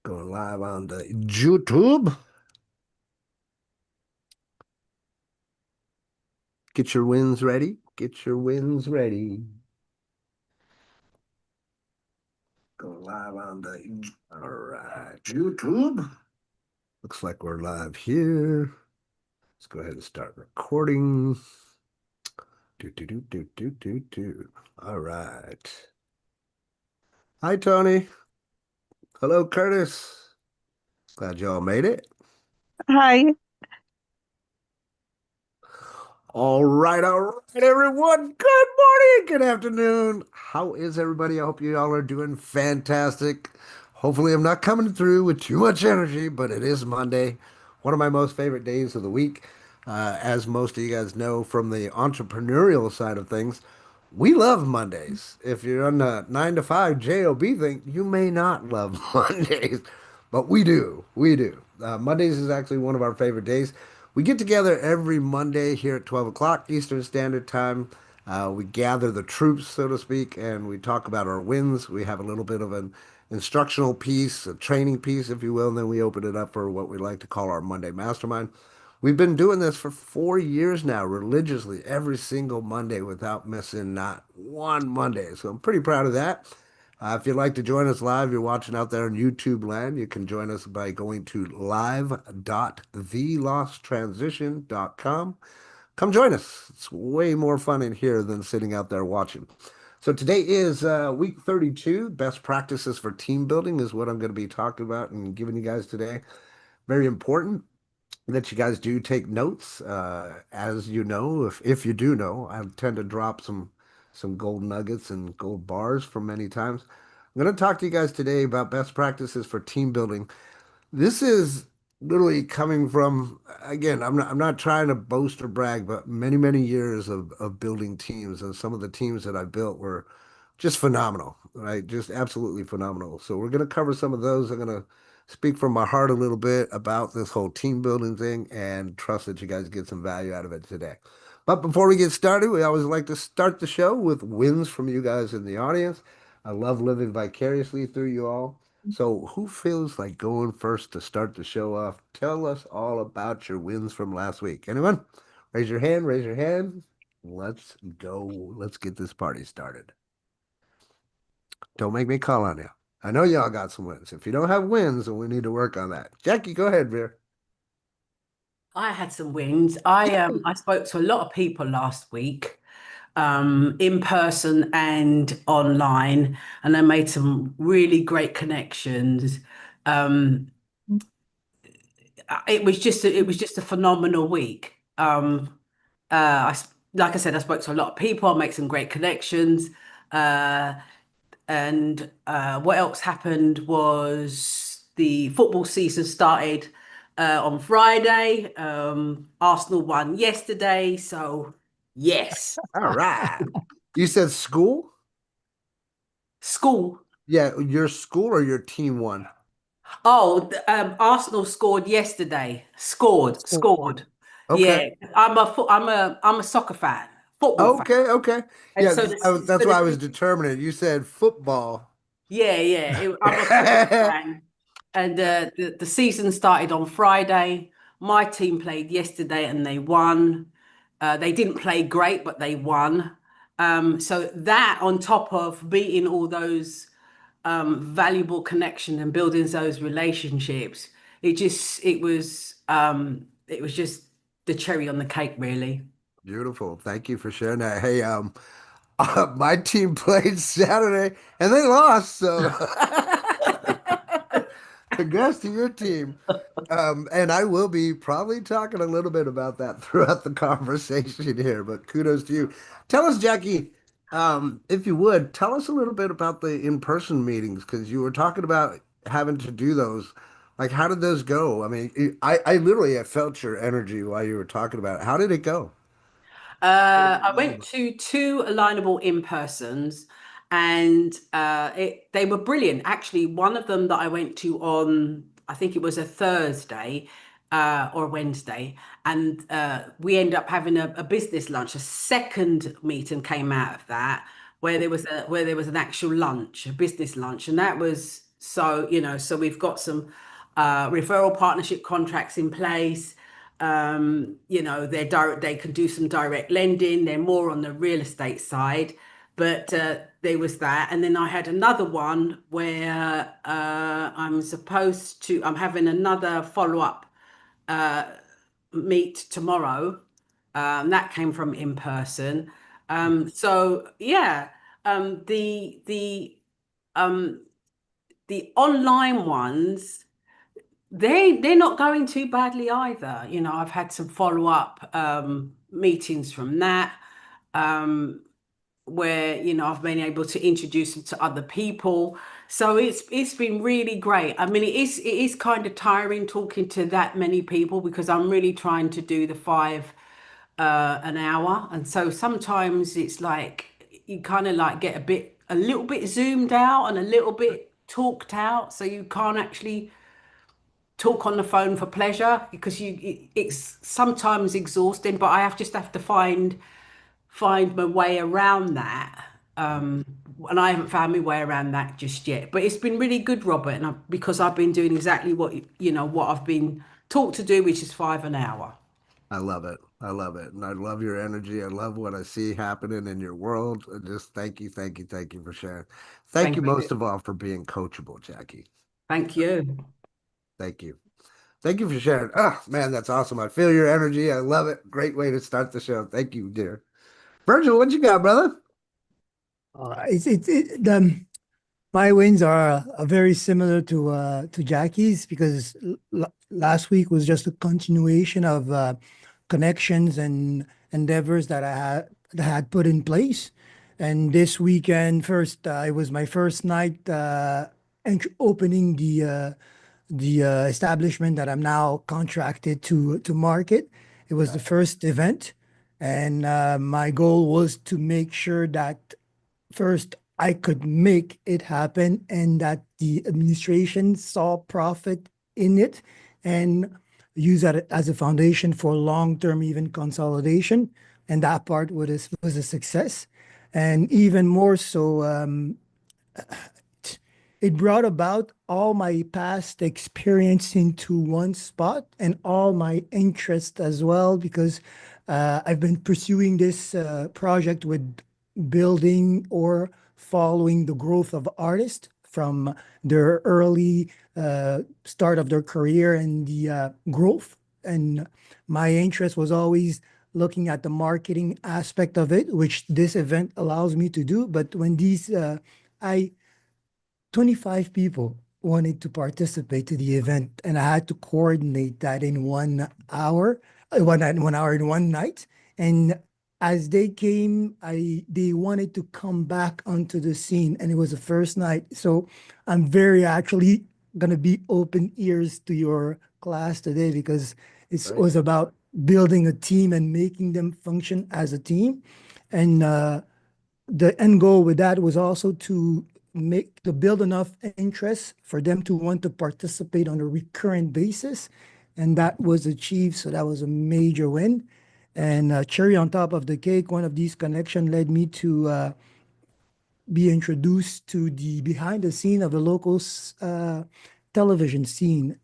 Going live on the YouTube. Get your wins ready. Get your wins ready. Going live on the all right YouTube. Looks like we're live here. Let's go ahead and start recording. Do. All right. Hi, Tony. Hello, Curtis. Glad y'all made it. Hi. All right, everyone. Good morning, good afternoon. How is everybody? I hope you all are doing fantastic. Hopefully, I'm not coming through with too much energy, but it is Monday, one of my most favorite days of the week. As most of you guys know from the entrepreneurial side of things, we love Mondays. If you're on the 9 to 5 job thing, you may not love Mondays, but we do. We do. Mondays is actually one of our favorite days. We get together every Monday here at 12 o'clock Eastern Standard Time. We gather the troops, so to speak, and we talk about our wins. We have a little bit of an instructional piece, a training piece, if you will, and then we open it up for what we like to call our Monday Mastermind. We've been doing this for 4 years now, religiously, every single Monday without missing not one Monday. So I'm pretty proud of that. If you'd like to join us live, you're watching out there on YouTube land, you can join us by going to live.thelosttransition.com. Come join us. It's way more fun in here than sitting out there watching. So today is week 32. Best practices for team building is what I'm going to be talking about and giving you guys today. Very important that you guys do take notes. As you know, if you do know, I tend to drop some gold nuggets and gold bars from many times. I'm going to talk to you guys today about best practices for team building. This is literally coming from, again, I'm not trying to boast or brag, but many years of building teams, and some of the teams that I built were just phenomenal, right? Just absolutely phenomenal. So we're going to cover some of those. I'm going to speak from my heart a little bit about this whole team building thing and trust that you guys get some value out of it today. But before we get started, we always like to start the show with wins from you guys in the audience. I love living vicariously through you all. So, who feels like going first to start the show off? Tell us all about your wins from last week. Anyone? Raise your hand, raise your hand. Let's go. Let's get this party started. Don't make me call on you. I know y'all got some wins. If you don't have wins, then we need to work on that. Jackie, go ahead, Veer. I had some wins. I spoke to a lot of people last week, in person and online, and I made some really great connections. Um, it was just a phenomenal week. Like I said, I spoke to a lot of people. I make some great connections. Uh, And what else happened was the football season started on Friday. Arsenal won yesterday, so yes. All right. You said school? School. Yeah, your school or your team won? Oh, Arsenal scored yesterday. Scored, School. scored. Okay. Yeah, I'm a soccer fan, football fan, Okay. and Yeah, so that's why I was determining. You said football. I'm a football fan. And the season started on Friday. My team played yesterday and they won. They didn't play great, but they won. So that on top of beating all those valuable connections and building those relationships, it was just the cherry on the cake, really. Beautiful. Thank you for sharing that. Hey, my team played Saturday and they lost, so congrats to your team. And I will be probably talking a little bit about that throughout the conversation here, but kudos to you. Tell us, Jackie, if you would, tell us a little bit about the in-person meetings because you were talking about having to do those. Like, how did those go? I mean, I literally I felt your energy while you were talking about it. How did it go? I went to two alignable in-persons and they were brilliant. Actually, one of them that I went to on, I think it was a Thursday or a Wednesday, and we ended up having a business lunch. A second meeting came out of that where there was an actual lunch, a business lunch, and that was So, so we've got some referral partnership contracts in place. They can do some direct lending. They're more on the real estate side, but there was that. And then I had another one where I'm having another follow-up uh, meet tomorrow. That came from in person. So yeah, um, the the um, the online ones, they're not going too badly either. I've had some follow-up meetings from that. Um, where I've been able to introduce them to other people. So it's been really great. I mean, it is kind of tiring talking to that many people because I'm really trying to do the five an hour, and so sometimes it's like you kind of like get a little bit zoomed out and a little bit talked out, so you can't actually talk on the phone for pleasure because it's sometimes exhausting. But I just have to find my way around that. And I haven't found my way around that just yet. But it's been really good, Robert, and because I've been doing exactly what I've been taught to do, which is five an hour. I love it. I love it. And I love your energy. I love what I see happening in your world. And just thank you, thank you, thank you for sharing. Thank Thank you you. most of all for being coachable, Jackie. Thank you. Thank you. Thank you for sharing. Oh, man, that's awesome. I feel your energy. I love it. Great way to start the show. Thank you, dear. Virgil, what you got, brother? My wins are very similar to Jackie's because last week was just a continuation of connections and endeavors that I had put in place, and this weekend first it was my first night opening the establishment that I'm now contracted to market. It was the first event, and my goal was to make sure that first I could make it happen and that the administration saw profit in it and use that as a foundation for long-term even consolidation. And that part was a success. And even more so, it brought about all my past experience into one spot and all my interest as well, because I've been pursuing this project with building or following the growth of artists from their early start of their career and the growth. And my interest was always looking at the marketing aspect of it, which this event allows me to do. But when I 25 people wanted to participate to the event, and I had to coordinate that in 1 hour, 1 hour in one night. And as they came, they wanted to come back onto the scene, and it was the first night. So I'm very actually gonna be open ears to your class today because it Right. was about building a team and making them function as a team. And the end goal with that was also to build enough interest for them to want to participate on a recurrent basis, and that was achieved. So that was a major win. And cherry on top of the cake, one of these connections led me to be introduced to the behind the scene of the local television scene,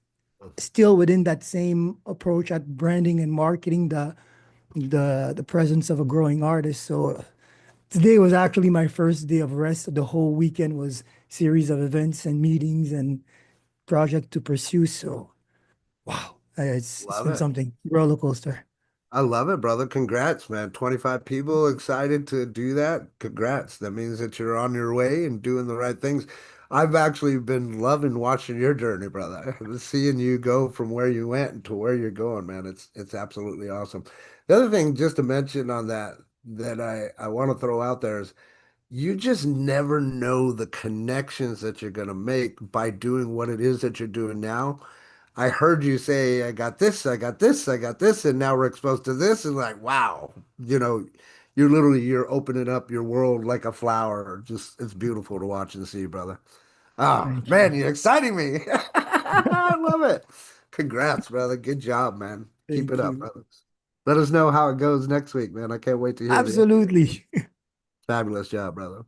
still within that same approach at branding and marketing the presence of a growing artist. So today was actually my first day of rest. The whole weekend was series of events and meetings and project to pursue. So wow, it's Love been it. something roller coaster. I love it, brother. Congrats, man. 25 people excited to do that. Congrats. That means that you're on your way and doing the right things. I've actually been loving watching your journey, brother. Seeing you go from where you went to where you're going, man. It's absolutely awesome. The other thing just to mention on that I want to throw out there is you just never know the connections that you're going to make by doing what it is that you're doing now. I heard you say, I got this, I got this, I got this, and now we're exposed to this. And like, wow, you're opening up your world like a flower. Just, it's beautiful to watch and see, brother. Oh, Thank man, you. you're exciting me. I love it. Congrats, brother. Good job, man. Keep Thank it up, you. brother. Let us know how it goes next week, man. I can't wait to hear the Absolutely. fabulous job, brother.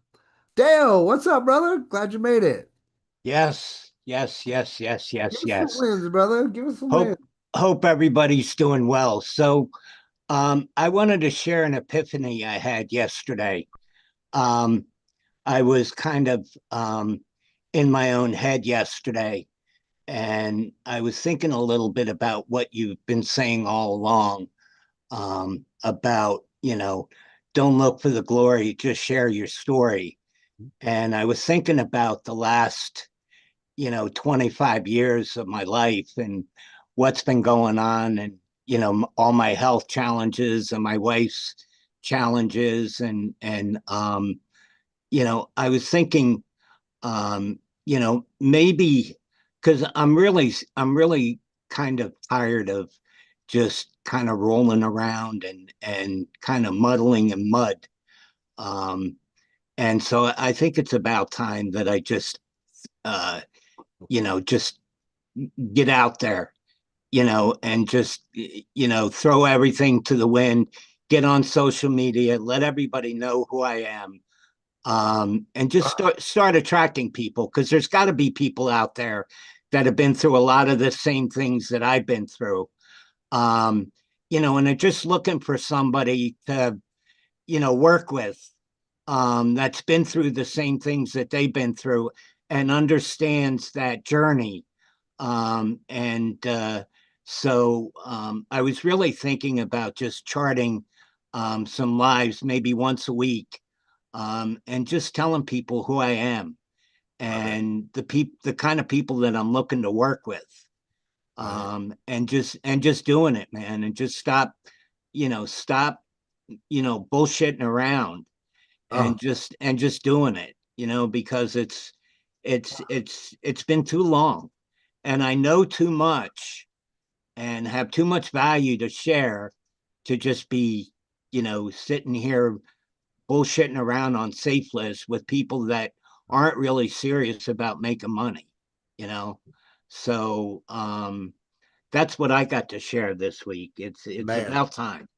Dale, what's up, brother? Glad you made it. Yes, yes, yes, yes, Give yes, us some yes. wins, brother. Give us some wins. Hope everybody's doing well. So, I wanted to share an epiphany I had yesterday. Um, I was kind of in my own head yesterday, and I was thinking a little bit about what you've been saying all along, about, don't look for the glory, just share your story. And I was thinking about the last 25 years of my life and what's been going on, and all my health challenges and my wife's challenges, and I was thinking, maybe because I'm really kind of tired of just kind of rolling around and kind of muddling in mud. um and so I think it's about time that I uh just get out there, and just, throw everything to the wind, get on social media, let everybody know who I am, and just start attracting people, because there's got to be people out there that have been through a lot of the same things that I've been through, um, and they're just looking for somebody to, work with, that's been through the same things that they've been through and understands that journey. And so I was really thinking about just charting some lives, maybe once a week, and just telling people who I am and the kind of people that I'm looking to work with, and just doing it, man, and just stop bullshitting around, Oh, and just doing it, because it's been too long, and I know too much and have too much value to share to just be, sitting here bullshitting around on safe lists with people that aren't really serious about making money, you know. So that's what I got to share this week. It's man. about time.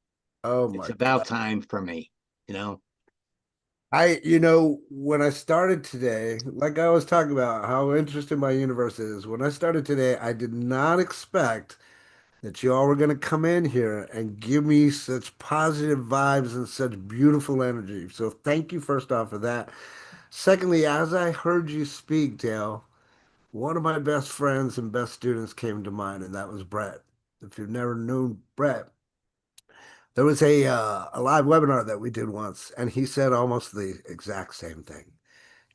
Oh It's my about God. time for me, you know. When I started today, like I was talking about how interesting my universe is, when I started today, I did not expect that you all were going to come in here and give me such positive vibes and such beautiful energy. So thank you first off for that. Secondly, as I heard you speak, Dale, one of my best friends and best students came to mind, and that was Brett. If you've never known Brett, there was a live webinar that we did once, and he said almost the exact same thing.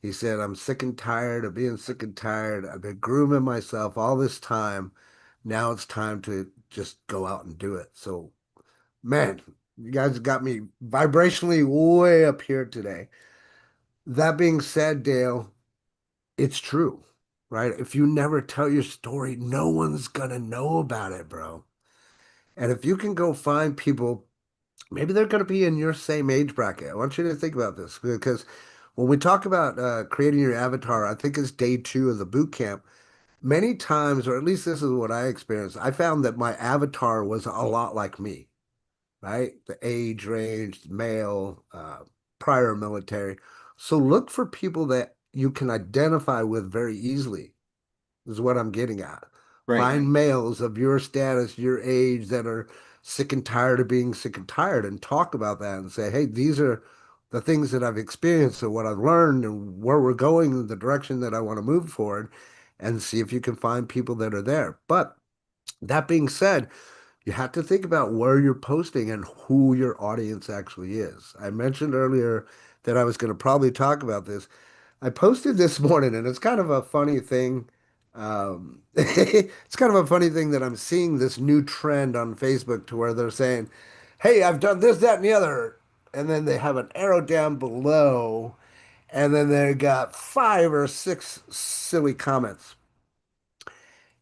He said, "I'm sick and tired of being sick and tired. I've been grooming myself all this time. Now it's time to just go out and do it." So, man, you guys got me vibrationally way up here today. That being said, Dale, it's true, right? If you never tell your story, no one's gonna know about it, bro. And if you can go find people, maybe they're going to be in your same age bracket. I want you to think about this because when we talk about creating your avatar, I think it's day two of the boot camp. Many times, or at least this is what I experienced, I found that my avatar was a lot like me, right? The age range, male, prior military. So look for people that you can identify with very easily is what I'm getting at. Right. Find males of your status, your age that are sick and tired of being sick and tired and talk about that and say, hey, these are the things that I've experienced and what I've learned and where we're going in the direction that I want to move forward and see if you can find people that are there. But that being said, you have to think about where you're posting and who your audience actually is. I mentioned earlier that I was going to probably talk about this. I posted this morning, and it's kind of a funny thing. It's kind of a funny thing that I'm seeing this new trend on Facebook to where they're saying, "Hey, I've done this, that, and the other," and then they have an arrow down below, and then they got five or six silly comments.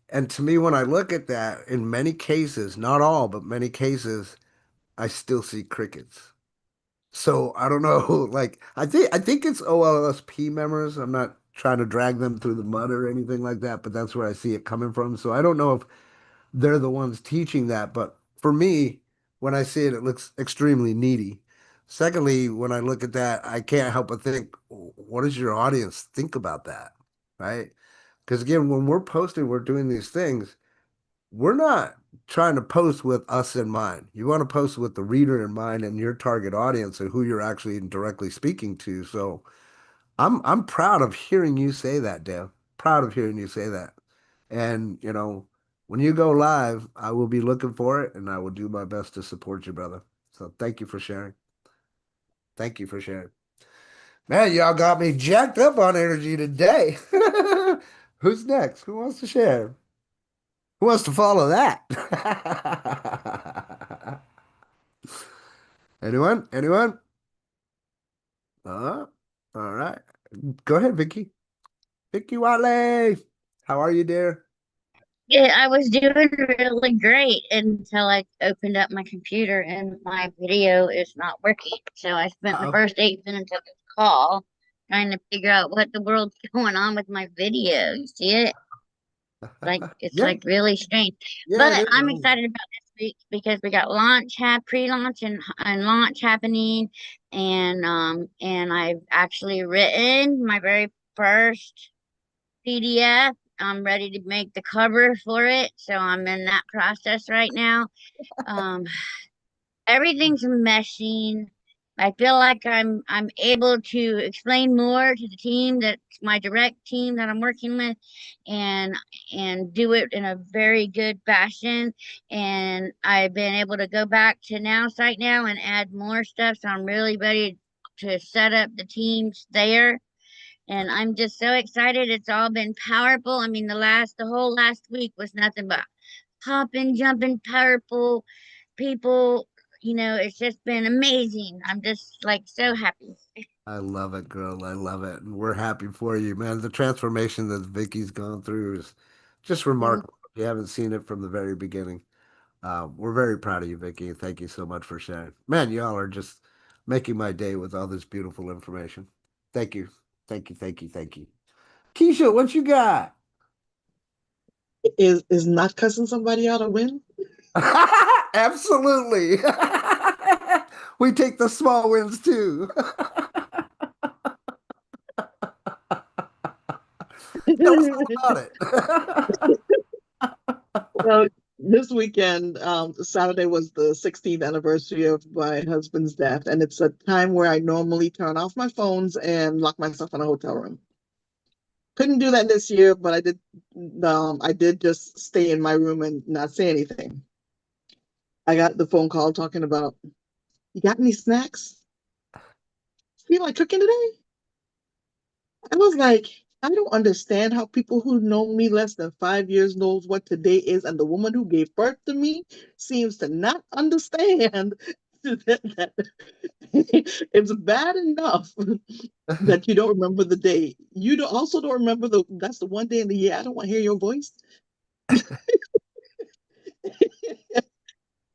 And to me, when I look at that, in many cases, not all, but many cases, I still see crickets. So I don't know. Like I think it's OLSP members. I'm not trying to drag them through the mud or anything like that, but that's where I see it coming from. So I don't know if they're the ones teaching that, but for me, when I see it, it looks extremely needy. Secondly, when I look at that, I can't help but think, what does your audience think about that? Right? Because again, when we're posting, we're doing these things, we're not trying to post with us in mind. You want to post with the reader in mind and your target audience and who you're actually directly speaking to. So I'm proud of hearing you say that, Dale. Proud of hearing you say that. And when you go live, I will be looking for it and I will do my best to support you, brother. So thank you for sharing. Thank you for sharing. Man, y'all got me jacked up on energy today. Who's next? Who wants to share? Who wants to follow that? Anyone? Anyone? All right. Go ahead, Vicky. Vicky Watley. How are you, dear? Yeah, I was doing really great until I opened up my computer and my video is not working. So I spent the Uh-oh. first 8 minutes of this call trying to figure out what the world's going on with my video. You see it? Like it's Yeah, like really strange. yeah, it But is. I'm excited about this week because we got pre-launch and launch happening, and I've actually written my very first PDF. I'm ready to make the cover for it, so I'm in that process right now. Um, Everything's meshing. I feel like I'm able to explain more to the team, that's my direct team that I'm working with, and do it in a very good fashion. And I've been able to go back to Now Site now and add more stuff, so I'm really ready to set up the teams there. And I'm just so excited. It's all been powerful. I mean, the whole last week was nothing but hopping, jumping, powerful people. It's just been amazing. I'm just like so happy. I love it, girl. I love it. And we're happy for you, man. The transformation that Vicky's gone through is just Mm. remarkable. If you haven't seen it from the very beginning, we're very proud of you, Vicky. And thank you so much for sharing. Man, y'all are just making my day with all this beautiful information. Thank you. Thank you. Thank you. Thank you. Keisha, what you got? Is not cussing somebody out a win? Absolutely. We take the small wins too. Tell us all about it. Well, this weekend, Saturday was the 16th anniversary of my husband's death, and it's a time where I normally turn off my phones and lock myself in a hotel room. Couldn't do that this year, but I did. I did just stay in my room and not say anything. I got the phone call talking about, "You got any snacks? Feel like cooking today?" I was like, I don't understand how people who know me less than 5 years knows what today is, and the woman who gave birth to me seems to not understand that it's bad enough that you don't remember the day. You don't remember that's the one day in the year I don't want to hear your voice.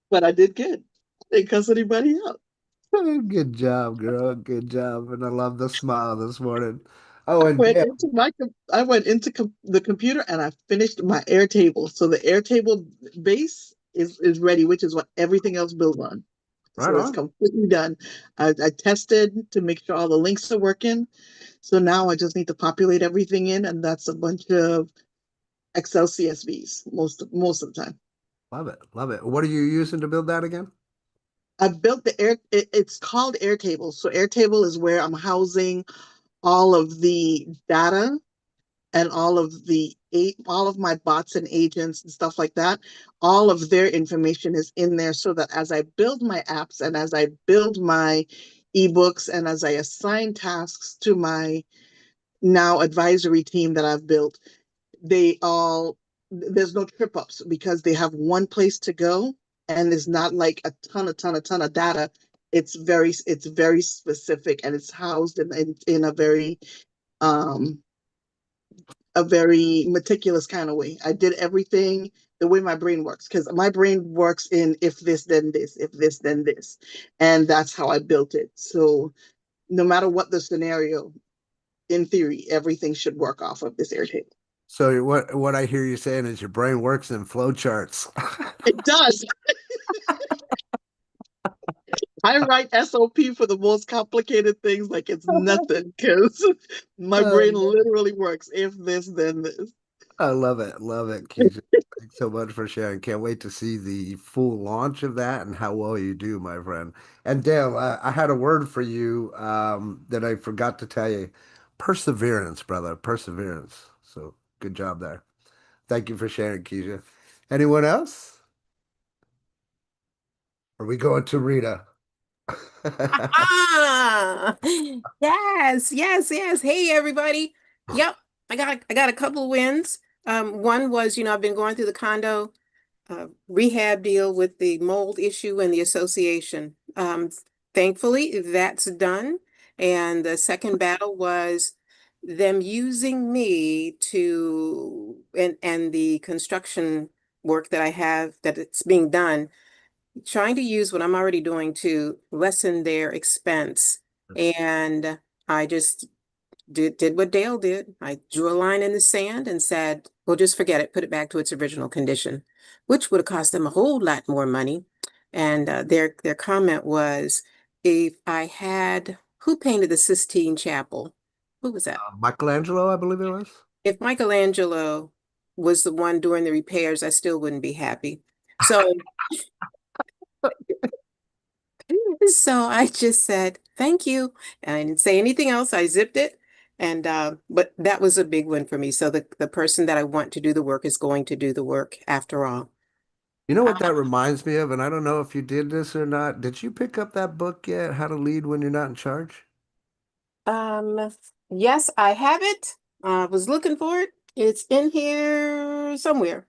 But I did good. I didn't cuss anybody out. Good job, girl. Good job. And I love the smile this morning. Oh, and Went Dale, into my I went into the computer and I finished my Airtable. So the Airtable base is ready, which is what everything else builds on. right So it's on. completely done. I tested to make sure all the links are working. So now I just need to populate everything in, and that's a bunch of Excel CSVs most of the time. Love it. Love it. What are you using to build that again? I built it's called Airtable. So Airtable is where I'm housing all of the data and all of my bots and agents and stuff like that. All of their information is in there so that as I build my apps and as I build my ebooks and as I assign tasks to my now advisory team that I've built, they all there's no trip ups because they have one place to go, and there's not like a ton of data. It's very specific, and it's housed in um a very meticulous kind of way. I did everything the way my brain works, because my brain works in if this then this, if this then this, and that's how I built it. So no matter what the scenario, in theory, everything should work off of this Airtable. So what I hear you saying is your brain works in flow charts. It does. I write SOP for the most complicated things like it's nothing because my brain Um, literally works if this, then this. I love it. Love it, Keisha. Thanks so much for sharing. Can't wait to see the full launch of that and how well you do, my friend. And Dale, I had a word for you that I forgot to tell you. Perseverance, brother. Perseverance. So good job there. Thank you for sharing, Keisha. Anyone else? Are we going to Rita? Ah, yes, yes, yes. Hey, everybody. Yep, I got a couple of wins. One was, I've been going through the condo rehab deal with the mold issue and the association. Thankfully, that's done. And the second battle was them using me and the construction work that I have that it's being done, trying to use what I'm already doing to lessen their expense. And I just did what Dale did. I drew a line in the sand and said, well, just forget it, put it back to its original condition, which would have cost them a whole lot more money. And their comment was, if I had, who painted the Sistine Chapel? Who was that? Michelangelo, I believe it was. If Michelangelo was the one doing the repairs, I still wouldn't be happy. So So I just said, thank you. And I didn't say anything else. I zipped it. And but that was a big win for me. So the person that I want to do the work is going to do the work after all. You know what that reminds me of? And I don't know if you did this or not. Did you pick up that book yet? How to Lead When You're Not in Charge? Um, yes, I have it. I was looking for it. It's in here somewhere.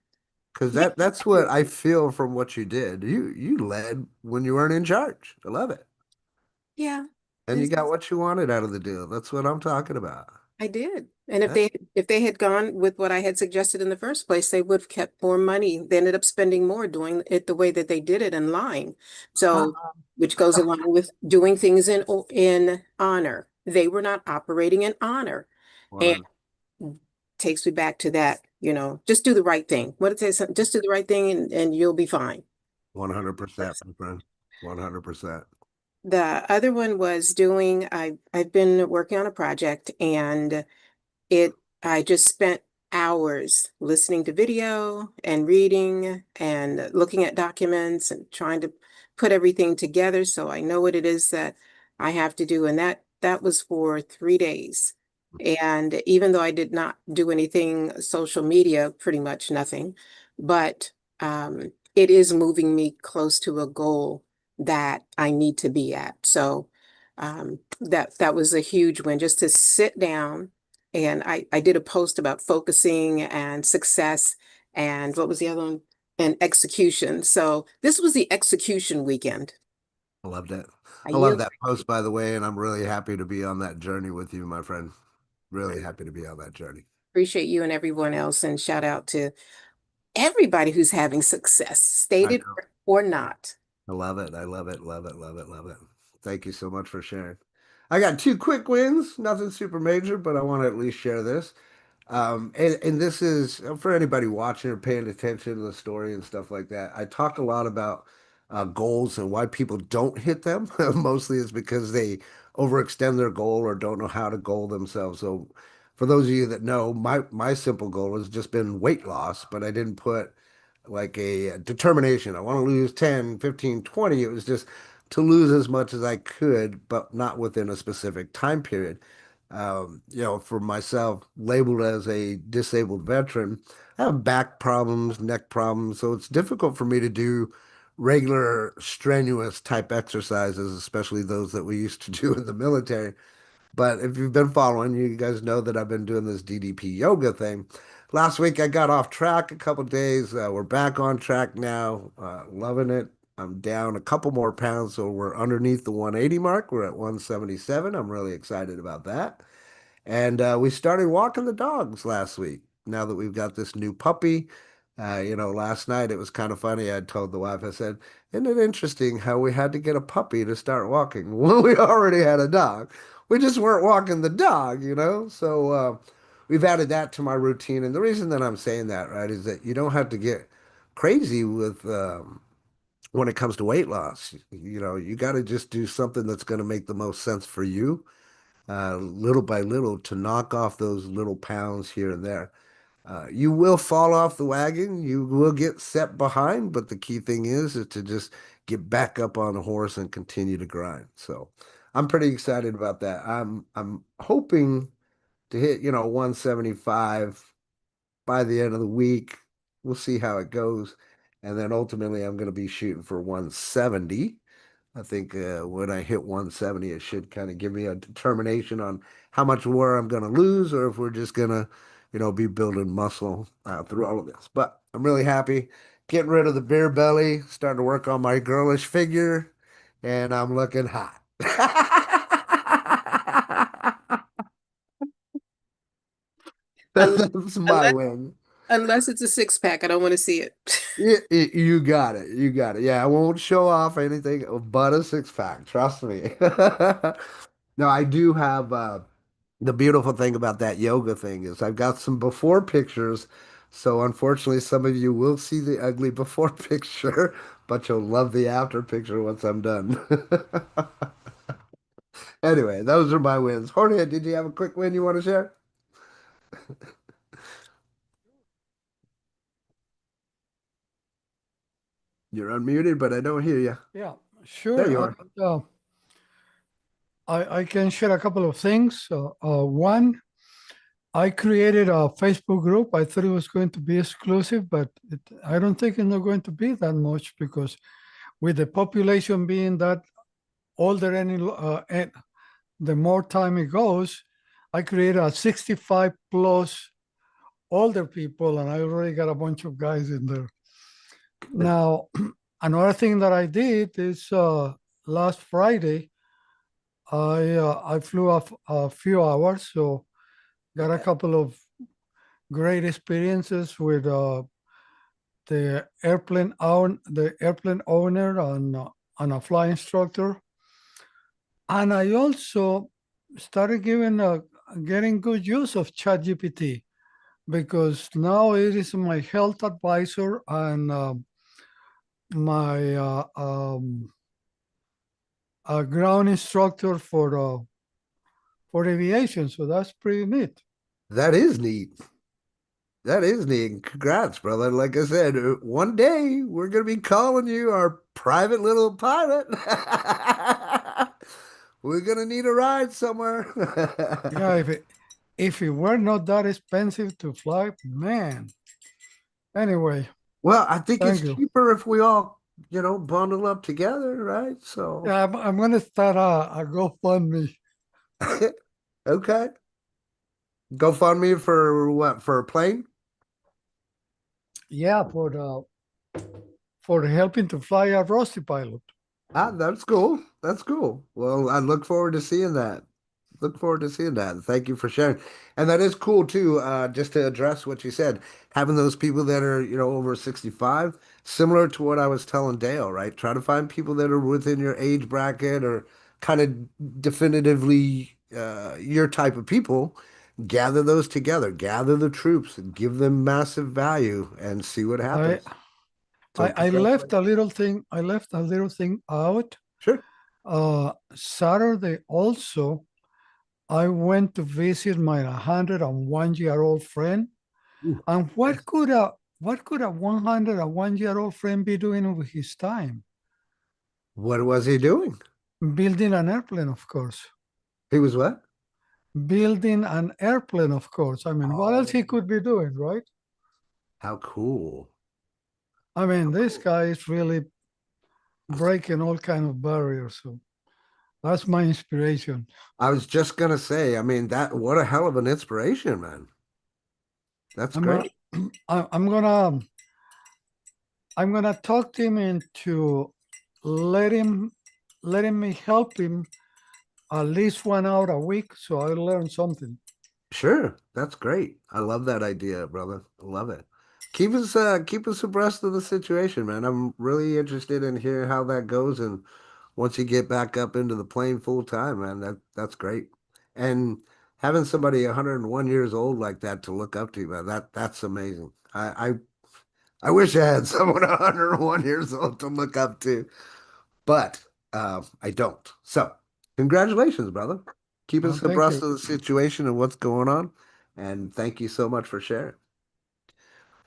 Because Yeah, that's what I feel from what you did. You led when you weren't in charge. I love it. yeah. And you got what you wanted out of the deal. That's what I'm talking about. I did. And That's if they had gone with what I had suggested in the first place, they would have kept more money. They ended up spending more doing it the way that they did it and lying. So, which goes along with doing things in honor. They were not operating in honor. And 100 takes me back to that, just do the right thing. What it says, just do the right thing and you'll be fine. 100%, my friend. 100%. The other one was I've been working on a project and It, I just spent hours listening to video and reading and looking at documents and trying to put everything together so I know what it is that I have to do. And that was for 3 days. And even though I did not do anything social media, pretty much nothing, but it is moving me close to a goal that I need to be at. So that was a huge win, just to sit down and I did a post about focusing and success and what was the other one? And execution. So this was the execution weekend. I loved it. I I love yield. that post, by the way, and I'm really happy to be on that journey with you, my friend. Really happy to be on that journey. Appreciate you and everyone else and shout out to everybody who's having success, I stated know. or not. I love it. I love it. Love it. Love it. Love it. Thank you so much for sharing. I got two quick wins, nothing super major, but I want to at least share this. And this is for anybody watching or paying attention to the story and stuff like that. I talk a lot about goals and why people don't hit them. Mostly is because they overextend their goal or don't know how to goal themselves. So for those of you that know, my simple goal has just been weight loss, but I didn't put like a determination. I want to lose 10, 15, 20. It was just to lose as much as I could, but not within a specific time period. For myself, labeled as a disabled veteran, I have back problems, neck problems, so it's difficult for me to do regular strenuous type exercises, especially those that we used to do in the military. But if you've been following, you guys know that I've been doing this DDP yoga thing. Last week I got off track a couple days. We're back on track now. Loving it. I'm down a couple more pounds, so we're underneath the 180 mark. We're at 177. I'm really excited about that. And we started walking the dogs last week. Now that we've got this new puppy, last night it was kind of funny. I told the wife, I said, isn't it interesting how we had to get a puppy to start walking when we already had a dog? We just weren't walking the dog. So we've added that to my routine. And the reason that I'm saying that, right, is that you don't have to get crazy with when it comes to weight loss. You know, you got to just do something that's going to make the most sense for you, little by little, to knock off those little pounds here and there. You will fall off the wagon, you will get set behind, but the key thing is to just get back up on the horse and continue to grind. So I'm pretty excited about that. I'm hoping to hit, 175 by the end of the week. We'll see how it goes. And then ultimately I'm going to be shooting for 170. I think when I hit 170, it should kind of give me a determination on how much more I'm going to lose, or if we're just going to, be building muscle through all of this. But I'm really happy getting rid of the beer belly, starting to work on my girlish figure, and I'm looking hot. Unless, That's my unless, win. unless it's a six pack, I don't want to see it. You got it. You got it. Yeah, I won't show off anything but a six pack. Trust me. No, I do have the beautiful thing about that yoga thing is I've got some before pictures. So unfortunately, some of you will see the ugly before picture, but you'll love the after picture once I'm done. Anyway, those are my wins. Jorge, did you have a quick win you want to share? You're unmuted, but I don't hear you. Yeah, There sure. you are. I can share a couple of things. One, I created a Facebook group. I thought it was going to be exclusive, but I don't think it's not going to be that much, because with the population being that older, and the more time it goes, I created a 65 plus older people, and I already got a bunch of guys in there. Now, another thing that I did is last Friday, I flew off a few hours, so got a couple of great experiences with the airplane owner and a flight instructor, and I also started getting good use of ChatGPT, because now it is my health advisor and my ground instructor for aviation. So that's pretty neat. That is neat. That is neat. Congrats, brother. Like I said, one day we're going to be calling you our private little pilot. We're going to need a ride somewhere. Yeah, if it were not that expensive to fly, man. Anyway, Well, I think it's thank you. cheaper if we all, bundle up together, right? So, Yeah, I'm gonna start a GoFundMe. okay. GoFundMe for what? For a plane? Yeah, for helping to fly a Rusty pilot. Ah, that's cool. That's cool. Well, I look forward to seeing that. Look forward to seeing that. Thank you for sharing. And that is cool too, just to address what you said, having those people that are, over 65, similar to what I was telling Dale, right? Try to find people that are within your age bracket or kind of definitively your type of people. Gather those together, gather the troops, and give them massive value and see what I happens. So I left congratulations. a little thing. I left a little thing out. Sure. Saturday also, I went to visit my 101-year-old friend. Ooh, And nice. what could a 101-year-old friend be doing with his time? What was he doing? Building an airplane, of course. He was what? Building an airplane, of course. I mean, what else Oh, he could be doing, right? how cool. I mean, How this cool. guy is really breaking all kind of barriers. So that's my inspiration. I was just gonna say, I mean, what a hell of an inspiration, man. That's I'm gonna, great. I'm gonna, I'm gonna talk to him into let him, letting me help him at least 1 hour a week, so I learn something. Sure, that's great. I love that idea, brother. I love it. Keep us abreast of the situation, man. I'm really interested in hearing how that goes, and once you get back up into the plane full time, man, that's great. And having somebody 101 years old like that to look up to, man, that's amazing. I wish I had someone 101 years old to look up to, but I don't. So, congratulations, brother. Keep Well, us thank abreast you. of the situation and what's going on. And thank you so much for sharing.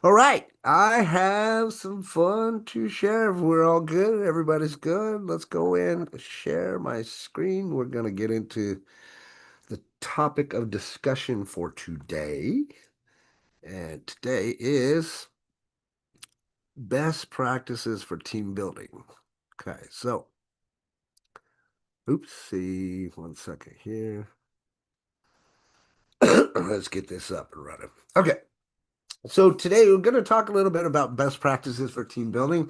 All right, I have some fun to share. If we're all good, everybody's good. Let's go in, share my screen. We're going to get into the topic of discussion for today. And today is best practices for team building. Okay, so, oopsie, one second here. Let's get this up and running. Okay, so today we're going to talk a little bit about best practices for team building.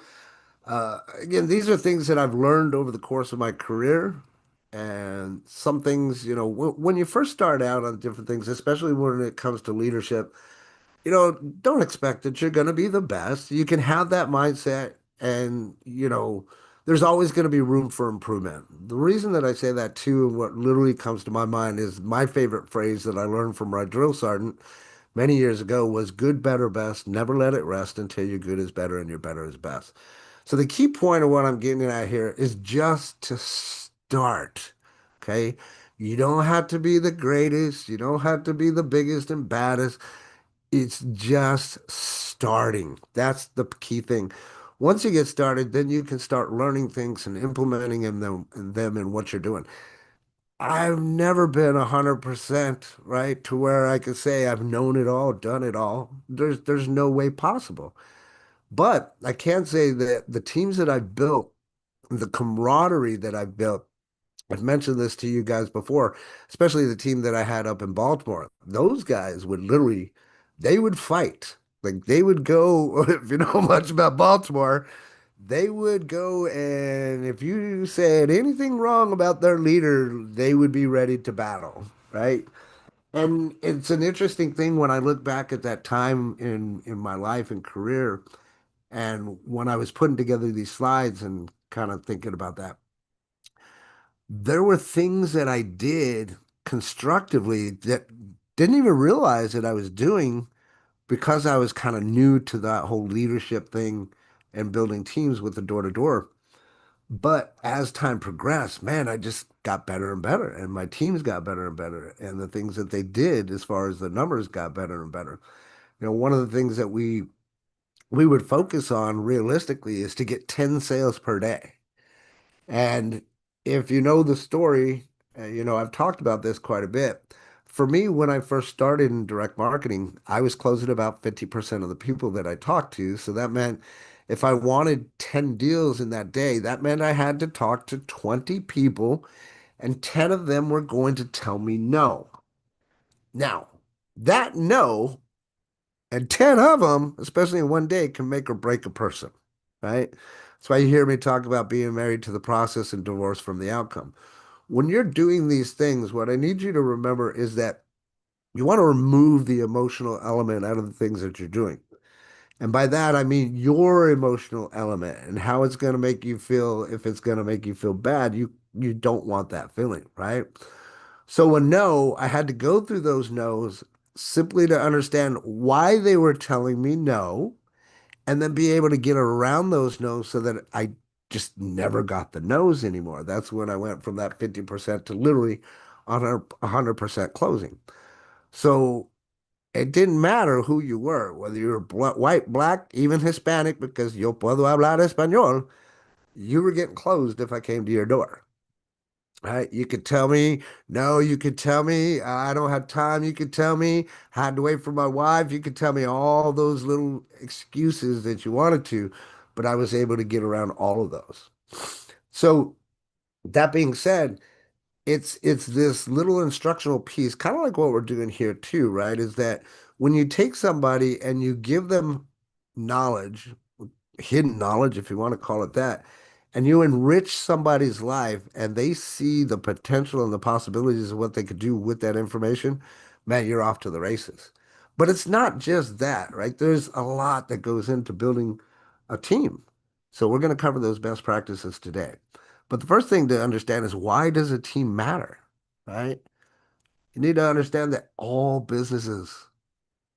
Again, these are things that I've learned over the course of my career. And some things, when you first start out on different things, especially when it comes to leadership, don't expect that you're going to be the best. You can have that mindset, and, there's always going to be room for improvement. The reason that I say that too, and what literally comes to my mind is my favorite phrase that I learned from my drill sergeant many years ago was good, better, best. Never let it rest until your good is better and your better is best. So the key point of what I'm getting at here is just to start. Okay. You don't have to be the greatest. You don't have to be the biggest and baddest. It's just starting. That's the key thing. Once you get started, then you can start learning things and implementing them in what you're doing. I've never been 100% right to where I could say I've known it all, done it all. There's no way possible. But I can say that the teams that I've built, the camaraderie that I've built, I've mentioned this to you guys before, especially the team that I had up in Baltimore. Those guys would literally, they would fight. Like they would go, if you know much about Baltimore, they would go and if you said anything wrong about their leader, they would be ready to battle, right? And it's an interesting thing when I look back at that time in my life and career, and when I was putting together these slides and kind of thinking about that, there were things that I did constructively that didn't even realize that I was doing because I was kind of new to that whole leadership thing and building teams with the door to door. But as time progressed, man, I just got better and better, and my teams got better and better, and the things that they did as far as the numbers got better and better. One of the things that we would focus on realistically is to get 10 sales per day. And if you know the story, I've talked about this quite a bit. For me, when I first started in direct marketing, I was closing about 50% of the people that I talked to. So that meant if I wanted 10 deals in that day, that meant I had to talk to 20 people and 10 of them were going to tell me no. Now, that no and 10 of them, especially in one day, can make or break a person, right? That's why you hear me talk about being married to the process and divorce from the outcome. When you're doing these things, what I need you to remember is that you want to remove the emotional element out of the things that you're doing. And by that, I mean your emotional element and how it's going to make you feel. If it's going to make you feel bad, you don't want that feeling, right? So a no, I had to go through those no's simply to understand why they were telling me no, and then be able to get around those no's so that I just never got the no's anymore. That's when I went from that 50% to literally on 100% closing. So it didn't matter who you were, whether you were white, black, even Hispanic, because yo puedo hablar español, you were getting closed if I came to your door. Right? You could tell me, no, you could tell me, I don't have time. You could tell me, had to wait for my wife. You could tell me all those little excuses that you wanted to, but I was able to get around all of those. So that being said, it's this little instructional piece, kind of like what we're doing here too, right? Is that when you take somebody and you give them knowledge, hidden knowledge, if you want to call it that, and you enrich somebody's life and they see the potential and the possibilities of what they could do with that information, man, you're off to the races. But it's not just that, right? There's a lot that goes into building a team. So we're going to cover those best practices today. But the first thing to understand is why does a team matter, right? You need to understand that all businesses,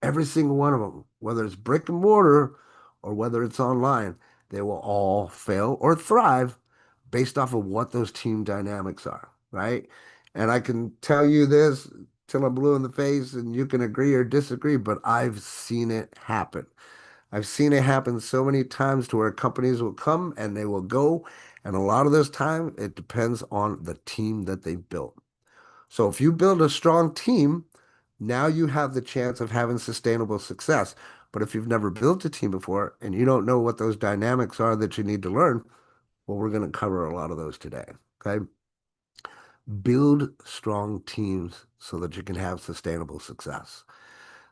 every single one of them, whether it's brick and mortar or whether it's online, they will all fail or thrive based off of what those team dynamics are, right? And I can tell you this till I'm blue in the face and you can agree or disagree, but I've seen it happen. I've seen it happen so many times to where companies will come and they will go. And a lot of this time, it depends on the team that they've built. So if you build a strong team, now you have the chance of having sustainable success. But if you've never built a team before and you don't know what those dynamics are that you need to learn, well, we're going to cover a lot of those today. Okay. Build strong teams so that you can have sustainable success.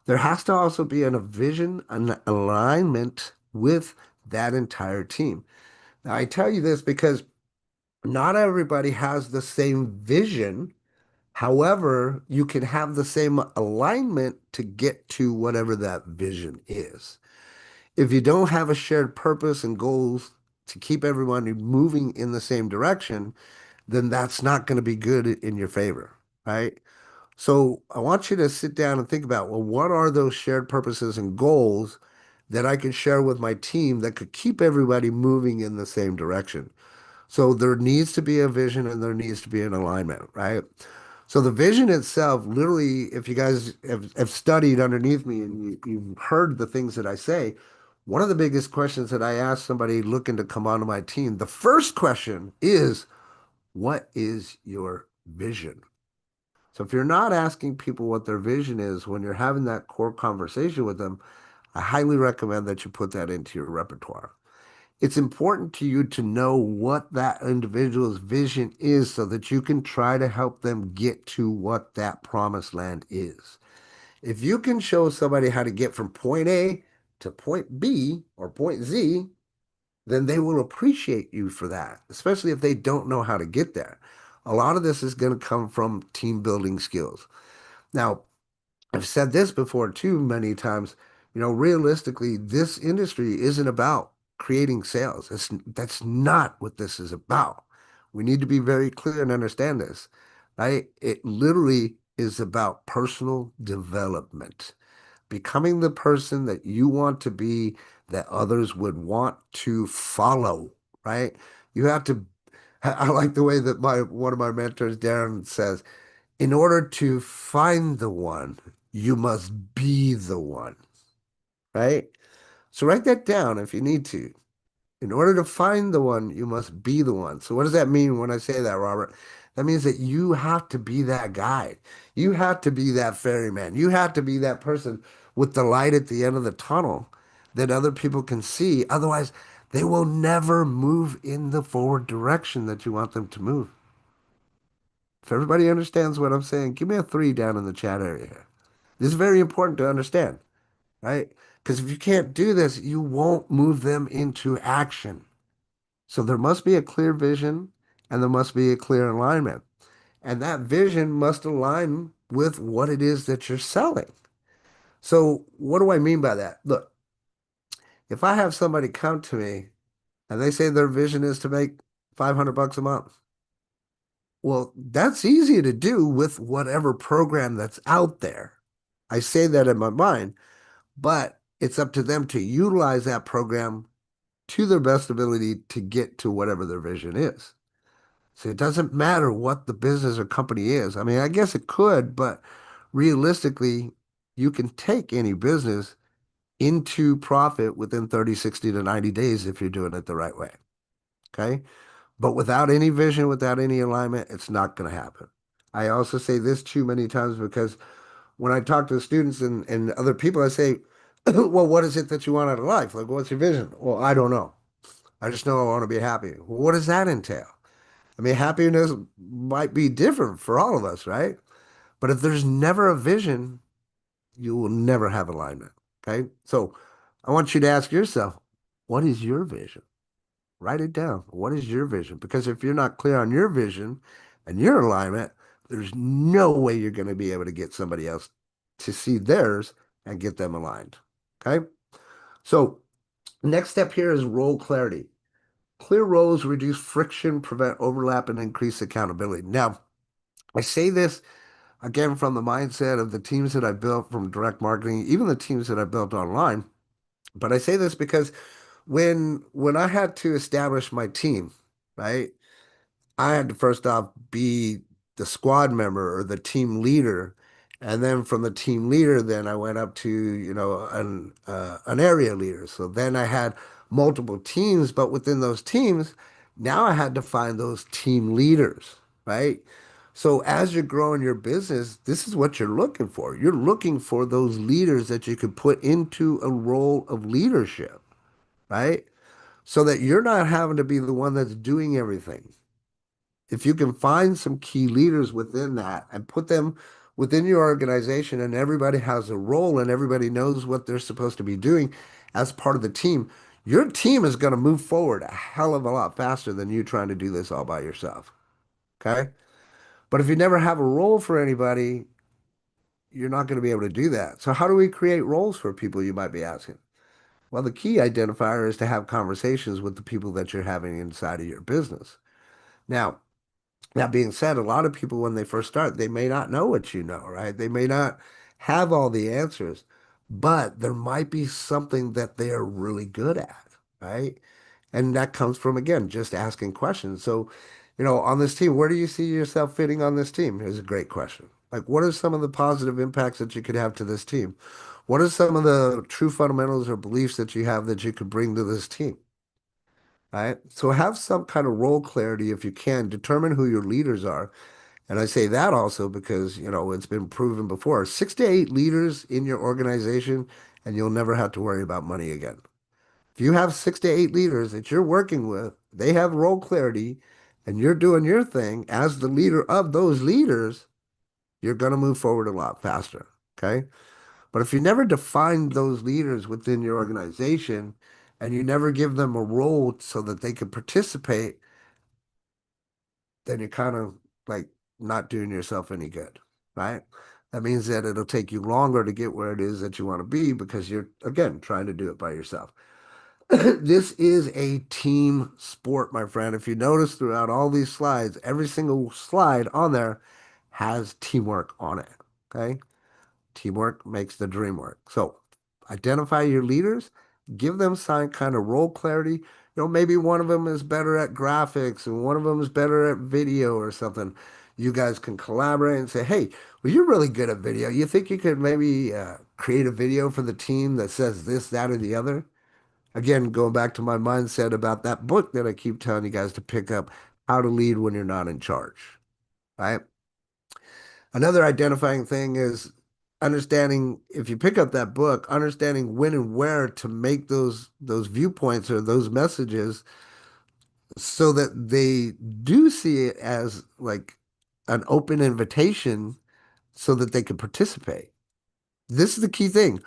There has to also be a vision, an alignment with that entire team. Now, I tell you this because not everybody has the same vision. However, you can have the same alignment to get to whatever that vision is. If you don't have a shared purpose and goals to keep everyone moving in the same direction, then that's not going to be good in your favor, right? So I want you to sit down and think about, well, what are those shared purposes and goals that I could share with my team that could keep everybody moving in the same direction? So there needs to be a vision and there needs to be an alignment, right? So the vision itself, literally, if you guys have studied underneath me and you've heard the things that I say, one of the biggest questions that I ask somebody looking to come onto my team, the first question is, what is your vision? So if you're not asking people what their vision is when you're having that core conversation with them, I highly recommend that you put that into your repertoire. It's important to you to know what that individual's vision is so that you can try to help them get to what that promised land is. If you can show somebody how to get from point A to point B or point Z, then they will appreciate you for that, especially if they don't know how to get there. A lot of this is going to come from team building skills. Now, I've said this before too many times. Realistically, this industry isn't about creating sales. That's not what this is about. We need to be very clear and understand this, right? It literally is about personal development, becoming the person that you want to be, that others would want to follow, right? You have to, I like the way that one of my mentors, Darren, says, in order to find the one, you must be the one, right? So write that down if you need to. In order to find the one, you must be the one. So what does that mean when I say that, Robert? That means that you have to be that guide. You have to be that ferryman. You have to be that person with the light at the end of the tunnel that other people can see. Otherwise, they will never move in the forward direction that you want them to move. If everybody understands what I'm saying, give me a 3 down in the chat area here. This is very important to understand, right? Because if you can't do this, you won't move them into action. So there must be a clear vision and there must be a clear alignment. And that vision must align with what it is that you're selling. So what do I mean by that? Look, if I have somebody come to me and they say their vision is to make $500 a month, well, that's easy to do with whatever program that's out there. I say that in my mind, but it's up to them to utilize that program to their best ability to get to whatever their vision is. So it doesn't matter what the business or company is. I mean, I guess it could, but realistically, you can take any business into profit within 30, 60 to 90 days if you're doing it the right way. Okay. But without any vision, without any alignment, it's not going to happen. I also say this too many times because when I talk to students and other people, I say, well, what is it that you want out of life? Like, what's your vision? Well, I don't know. I just know I want to be happy. Well, what does that entail? I mean, happiness might be different for all of us, right? But if there's never a vision, you will never have alignment. Okay. So I want you to ask yourself, what is your vision? Write it down. What is your vision? Because if you're not clear on your vision and your alignment, there's no way you're going to be able to get somebody else to see theirs and get them aligned. Okay. So next step here is role clarity. Clear roles reduce friction, prevent overlap, and increase accountability. Now, I say this again from the mindset of the teams that I built from direct marketing, even the teams that I built online. But I say this because when I had to establish my team, right? I had to first off be the squad member or the team leader. And then from the team leader, then I went up to, an area leader. So then I had multiple teams, but within those teams, now I had to find those team leaders, right? So as you're growing your business, this is what you're looking for. You're looking for those leaders that you could put into a role of leadership, right? So that you're not having to be the one that's doing everything. If you can find some key leaders within that and put them within your organization and everybody has a role and everybody knows what they're supposed to be doing as part of the team, your team is going to move forward a hell of a lot faster than you trying to do this all by yourself. Okay. But if you never have a role for anybody, you're not going to be able to do that. So how do we create roles for people, you might be asking? Well, the key identifier is to have conversations with the people that you're having inside of your business. Now, that being said, a lot of people, when they first start, they may not know what you know, right? They may not have all the answers, but there might be something that they are really good at, right? And that comes from, again, just asking questions. So, on this team, where do you see yourself fitting on this team? Here's a great question. Like, what are some of the positive impacts that you could have to this team? What are some of the true fundamentals or beliefs that you have that you could bring to this team? Right? So have some kind of role clarity if you can. Determine who your leaders are. And I say that also because, it's been proven before. 6 to 8 leaders in your organization, and you'll never have to worry about money again. If you have 6 to 8 leaders that you're working with, they have role clarity, and you're doing your thing as the leader of those leaders, you're going to move forward a lot faster. Okay. But if you never define those leaders within your organization and you never give them a role so that they can participate, then you're kind of like not doing yourself any good, right? That means that it'll take you longer to get where it is that you want to be because you're, again, trying to do it by yourself. This is a team sport, my friend. If you notice throughout all these slides, every single slide on there has teamwork on it. Okay. Teamwork makes the dream work. So identify your leaders, give them some kind of role clarity. Maybe one of them is better at graphics and one of them is better at video or something. You guys can collaborate and say, hey, well, you're really good at video. You think you could maybe create a video for the team that says this, that, or the other? Again, going back to my mindset about that book that I keep telling you guys to pick up, How to Lead When You're Not in Charge, right? Another identifying thing is understanding if you pick up that book, understanding when and where to make those viewpoints or those messages so that they do see it as like an open invitation so that they can participate. This is the key thing.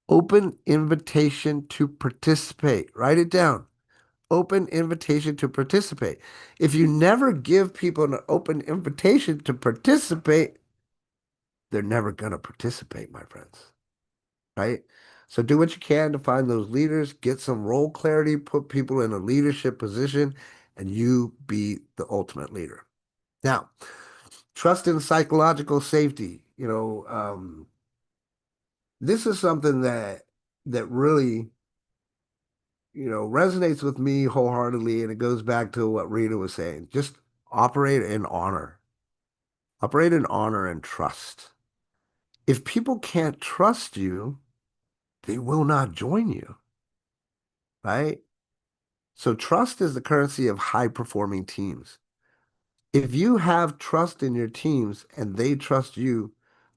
Open invitation to participate. Write it down. Open invitation to participate. If you never give people an open invitation to participate, they're never going to participate, my friends. Right? So do what you can to find those leaders, get some role clarity, put people in a leadership position, and you be the ultimate leader. Now, trust and psychological safety. This is something that really, resonates with me wholeheartedly, and it goes back to what Rita was saying. Just operate in honor. Operate in honor and trust. If people can't trust you, they will not join you, right? So trust is the currency of high performing teams. If you have trust in your teams and they trust you,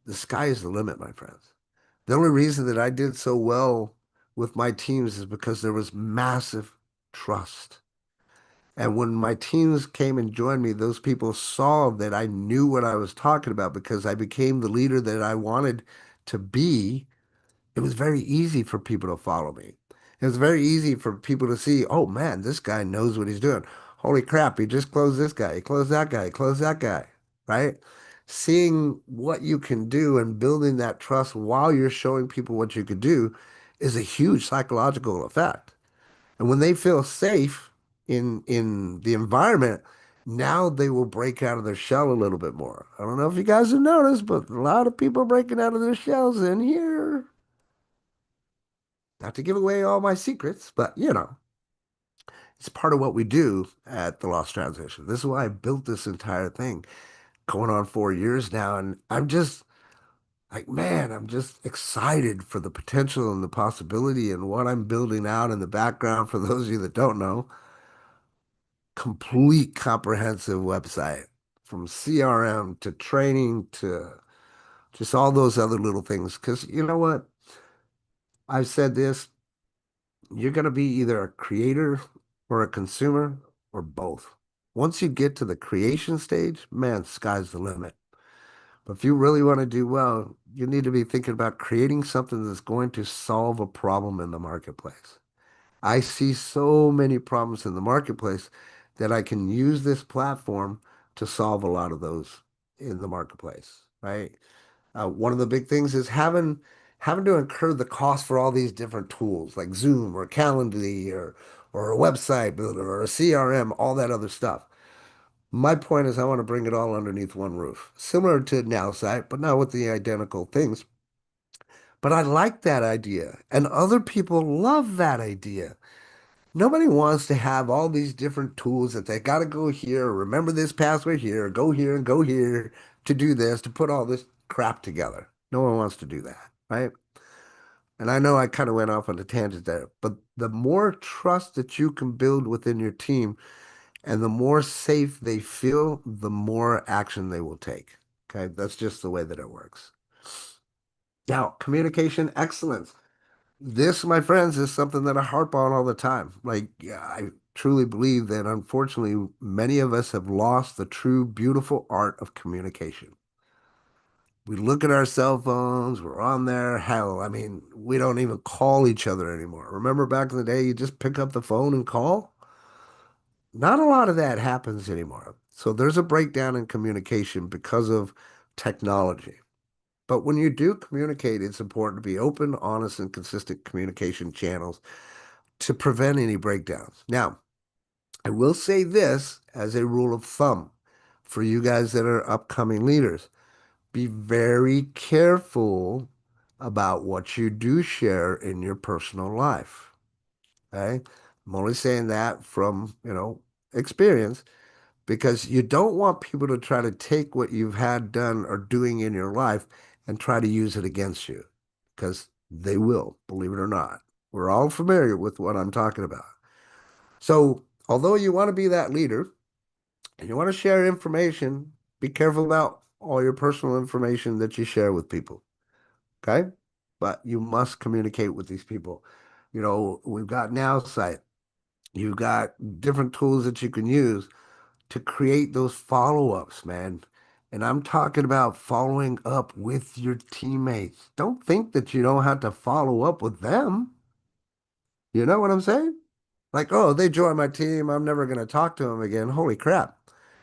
the sky is the limit, my friends. The only reason that I did so well with my teams is because there was massive trust. And when my teams came and joined me, those people saw that I knew what I was talking about because I became the leader that I wanted to be. It was very easy for people to follow me. It was very easy for people to see, oh man, this guy knows what he's doing. Holy crap, he just closed this guy, he closed that guy, he closed that guy, right? Seeing what you can do and building that trust while you're showing people what you could do is a huge psychological effect. And when they feel safe in the environment, now they will break out of their shell a little bit more. I don't know if you guys have noticed, but a lot of people are breaking out of their shells in here. Not to give away all my secrets, but it's part of what we do at the Lost Transition. This is why I built this entire thing, going on 4 years now. And I'm just like, man, I'm just excited for the potential and the possibility and what I'm building out in the background. For those of you that don't know, complete comprehensive website from CRM to training to just all those other little things. Because you know what? I've said this, you're going to be either a creator or a consumer or both. Once you get to the creation stage, man, sky's the limit. But if you really want to do well, you need to be thinking about creating something that's going to solve a problem in the marketplace. I see so many problems in the marketplace that I can use this platform to solve a lot of those in the marketplace, right? One of the big things is having to incur the cost for all these different tools like Zoom or Calendly or a website builder or a CRM, all that other stuff. My point is I want to bring it all underneath one roof, similar to NowSite, but not with the identical things. But I like that idea, and other people love that idea. Nobody wants to have all these different tools that they got to go here, remember this password here, go here and go here to do this, to put all this crap together. No one wants to do that, right? And I know I kind of went off on a tangent there, but the more trust that you can build within your team and the more safe they feel, the more action they will take. Okay, that's just the way that it works. Now, communication excellence. This, my friends, is something that I harp on all the time. Like, yeah, I truly believe that unfortunately, many of us have lost the true, beautiful art of communication. We look at our cell phones, we're on there. Hell, I mean, we don't even call each other anymore. Remember back in the day, you just pick up the phone and call? Not a lot of that happens anymore. So there's a breakdown in communication because of technology. But when you do communicate, it's important to be open, honest, and consistent communication channels to prevent any breakdowns. Now, I will say this as a rule of thumb for you guys that are upcoming leaders. Be very careful about what you do share in your personal life. Okay? I'm only saying that from, experience because you don't want people to try to take what you've had done or doing in your life and try to use it against you because they will, believe it or not. We're all familiar with what I'm talking about. So, although you want to be that leader and you want to share information, be careful about all your personal information that you share with people. Okay? But you must communicate with these people. We've got NowSite. You've got different tools that you can use to create those follow-ups, man. And I'm talking about following up with your teammates. Don't think that you don't have to follow up with them. You know what I'm saying? Like, oh, they joined my team. I'm never going to talk to them again. Holy crap.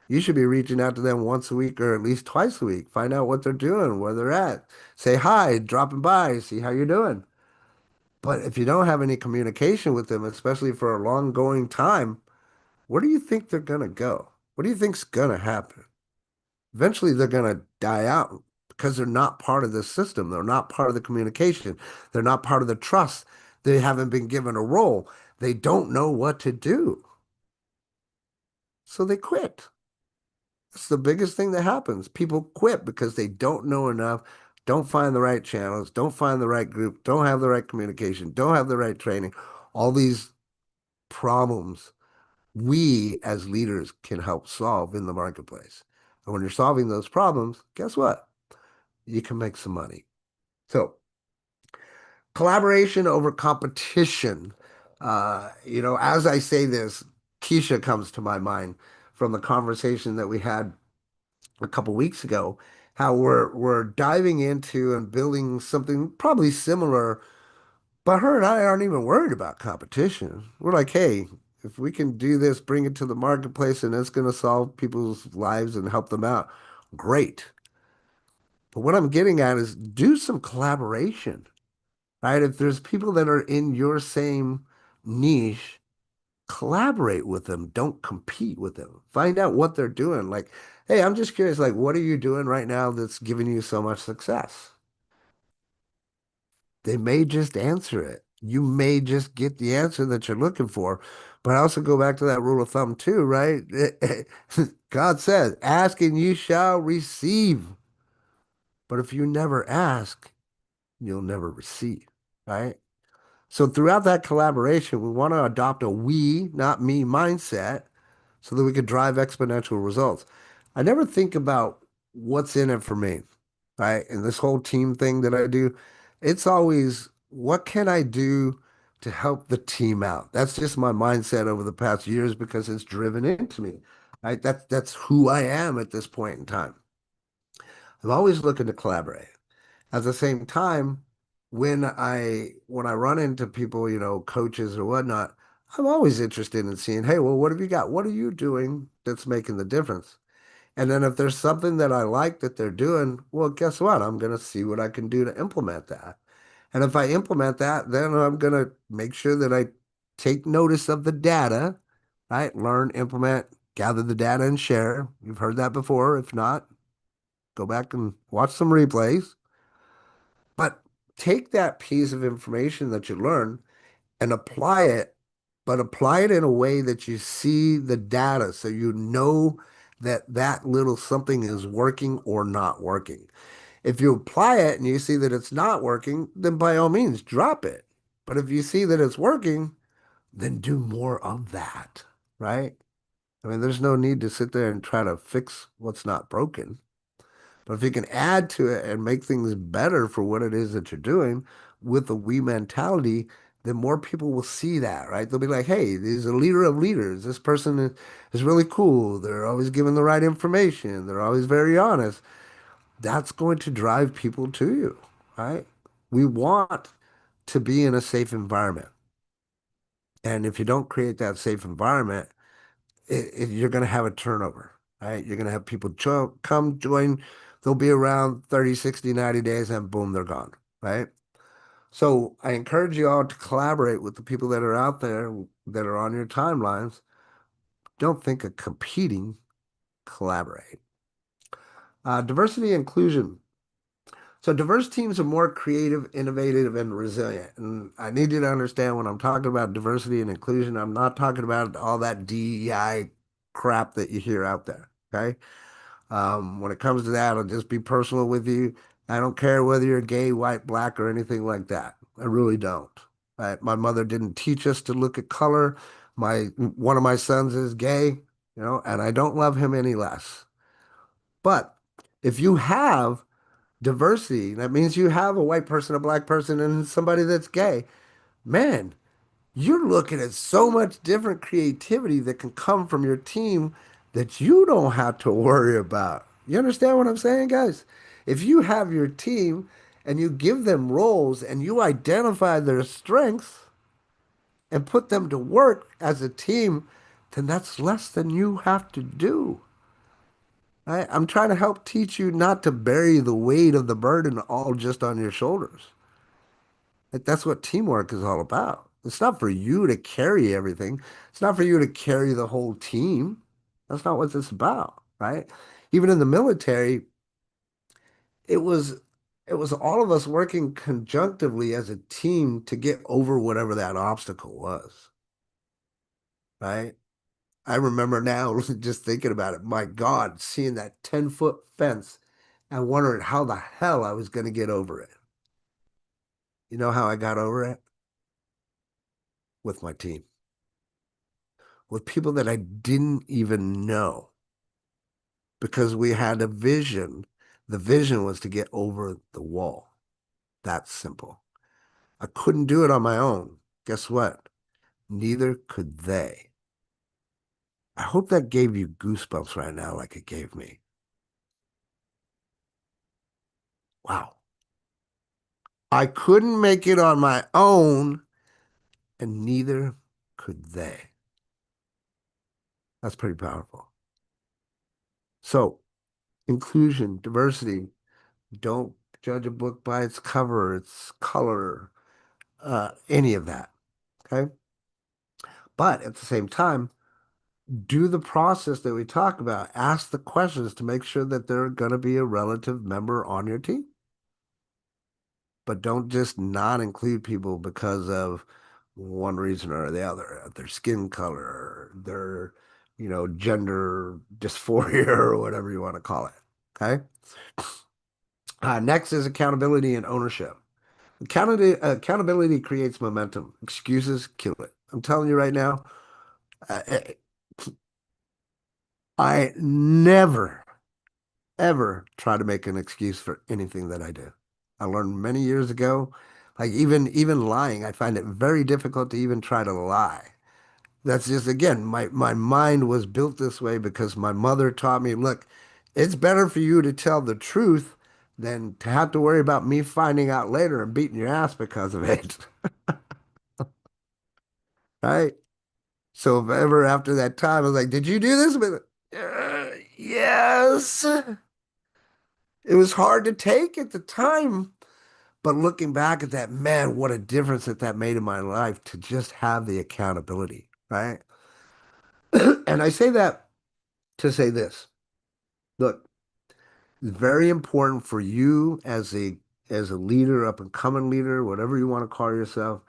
You should be reaching out to them once a week or at least twice a week. Find out what they're doing, where they're at. Say hi, dropping by, see how you're doing. But if you don't have any communication with them, especially for a long going time, where do you think they're going to go? What do you think's going to happen? Eventually, they're going to die out because they're not part of the system. They're not part of the communication. They're not part of the trust. They haven't been given a role. They don't know what to do. So they quit. That's the biggest thing that happens. People quit because they don't know enough, don't find the right channels, don't find the right group, don't have the right communication, don't have the right training. All these problems we as leaders can help solve in the marketplace. And when you're solving those problems, guess what? You can make some money. So, collaboration over competition. As I say this, Keisha comes to my mind from the conversation that we had a couple weeks ago, how we're diving into and building something probably similar, but her and I aren't even worried about competition. We're like, hey, if we can do this, bring it to the marketplace, and it's going to solve people's lives and help them out, great. But what I'm getting at is do some collaboration, right? If there's people that are in your same niche, collaborate with them. Don't compete with them. Find out what they're doing. Like, hey, I'm just curious, like, what are you doing right now that's giving you so much success? They may just answer it. you may just get the answer that you're looking for. But I also go back to that rule of thumb too, right? God says, ask and you shall receive. But if you never ask, you'll never receive, right? So throughout that collaboration, we want to adopt a we, not me mindset so that we could drive exponential results. I never think about what's in it for me, right? And this whole team thing that I do, it's always what can I do to help the team out? That's just my mindset over the past years because it's driven into me, right? That's who I am at this point in time. I'm always looking to collaborate. At the same time, when I run into people, coaches or whatnot, I'm always interested in seeing, hey, well, what have you got? What are you doing that's making the difference? And then if there's something that I like that they're doing, well, guess what? I'm going to see what I can do to implement that. And if I implement that, then I'm going to make sure that I take notice of the data, right? Learn, implement, gather the data and share. You've heard that before. If not, go back and watch some replays. But take that piece of information that you learn and apply it, but apply it in a way that you see the data so you know that that little something is working or not working. If you apply it and you see that it's not working, then by all means drop it. But if you see that it's working, then do more of that, right? I mean, there's no need to sit there and try to fix what's not broken. But if you can add to it and make things better for what it is that you're doing with a we mentality, then more people will see that, right? They'll be like, hey, he's a leader of leaders. This person is really cool. They're always giving the right information. They're always very honest. That's going to drive people to you, right? We want to be in a safe environment. And if you don't create that safe environment, you're going to have a turnover, right? You're going to have people come join. They'll be around 30, 60, 90 days and boom, they're gone, right? So I encourage you all to collaborate with the people that are out there that are on your timelines. Don't think of competing, collaborate. Diversity and inclusion. So diverse teams are more creative, innovative, and resilient. And I need you to understand when I'm talking about diversity and inclusion, I'm not talking about all that DEI crap that you hear out there. Okay. When it comes to that, I'll just be personal with you. I don't care whether you're gay, white, black, or anything like that. I really don't. Right? My mother didn't teach us to look at color. One of my sons is gay, and I don't love him any less. But if you have diversity, that means you have a white person, a black person, and somebody that's gay. Man, you're looking at so much different creativity that can come from your team that you don't have to worry about. You understand what I'm saying, guys? If you have your team and you give them roles and you identify their strengths and put them to work as a team, then that's less than you have to do. I'm trying to help teach you not to bury the weight of the burden all just on your shoulders. Like that's what teamwork is all about. It's not for you to carry everything. It's not for you to carry the whole team. That's not what it's about, right? Even in the military, it was it was all of us working conjunctively as a team to get over whatever that obstacle was, right? I remember now just thinking about it. My God, seeing that 10-foot fence and wondering how the hell I was going to get over it. You know how I got over it? With my team, with people that I didn't even know because we had a vision. The vision was to get over the wall. That's simple. I couldn't do it on my own. Guess what? Neither could they. I hope that gave you goosebumps right now, like it gave me. Wow. I couldn't make it on my own, and neither could they. That's pretty powerful. So, inclusion, diversity, don't judge a book by its cover, its color, any of that. Okay. But at the same time, do the process that we talk about. Ask the questions to make sure that they're going to be a relative member on your team. but don't just not include people because of one reason or the other, their skin color, their, gender dysphoria or whatever you want to call it. Okay. Next is accountability and ownership. Accountability creates momentum. Excuses kill it. I'm telling you right now, I, I never, ever try to make an excuse for anything that I do. I learned many years ago, like even lying, I find it very difficult to even try to lie. That's just again, my mind was built this way because my mother taught me, look, it's better for you to tell the truth than to have to worry about me finding out later and beating your ass because of it. Right? So if ever after that time I was like, did you do this? But yes. It was hard to take at the time. But looking back at that, man, what a difference that made in my life to just have the accountability, right? And I say that to say this. Look, it's very important for you as a leader, up and coming leader, whatever you want to call yourself,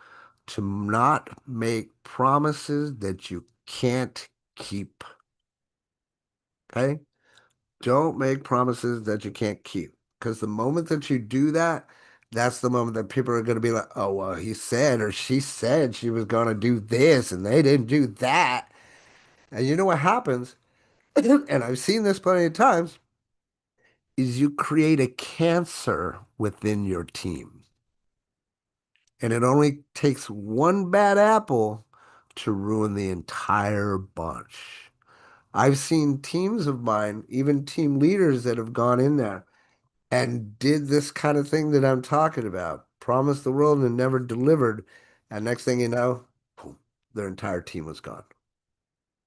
to not make promises that you can't keep. Okay? Don't make promises that you can't keep. Because the moment that you do that, that's the moment that people are going to be like, oh, well, he said or she said she was going to do this and they didn't do that. And you know what happens? And I've seen this plenty of times, is you create a cancer within your team. And it only takes one bad apple to ruin the entire bunch. I've seen teams of mine, even team leaders that have gone in there and did this kind of thing that I'm talking about, promised the world and never delivered. And next thing you know, boom, their entire team was gone.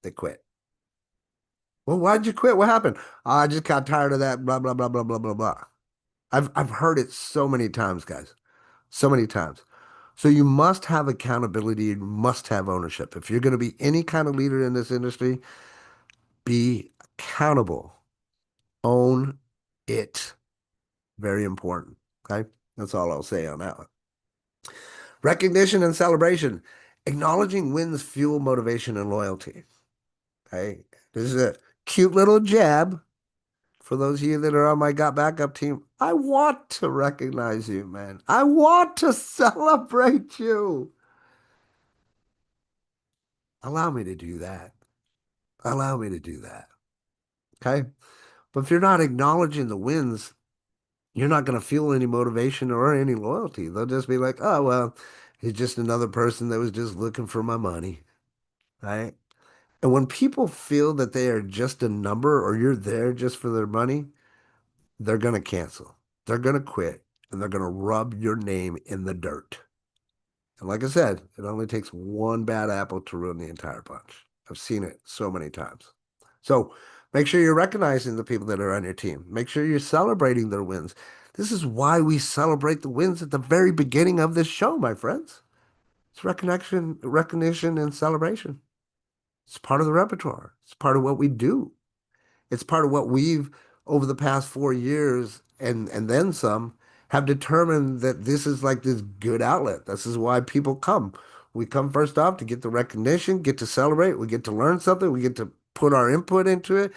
They quit. Well, why'd you quit? What happened? "Oh, I just got tired of that, blah, blah, blah, blah, blah, blah, blah." I've heard it so many times, guys. So many times. So you must have accountability, you must have ownership. If you're going to be any kind of leader in this industry, be accountable. Own it. Very important. Okay. That's all I'll say on that one. Recognition and celebration. Acknowledging wins fuel motivation and loyalty. Okay. This is a cute little jab for those of you that are on my Got Backup team. I want to recognize you, man. I want to celebrate you. Allow me to do that. Allow me to do that. Okay. But if you're not acknowledging the wins, you're not going to feel any motivation or any loyalty. They'll just be like, oh, well, he's just another person that was just looking for my money. Right. And when people feel that they are just a number or you're there just for their money, they're going to cancel. They're going to quit and they're going to rub your name in the dirt. And like I said, it only takes one bad apple to ruin the entire bunch. I've seen it so many times. So make sure you're recognizing the people that are on your team. Make sure you're celebrating their wins. This is why we celebrate the wins at the very beginning of this show, my friends. It's recognition and celebration. It's part of the repertoire. It's part of what we do. It's part of what we've, over the past 4 years and then some, have determined that this is like this good outlet. This is why people come. We come first off to get the recognition, get to celebrate, we get to learn something, we get to put our input into it.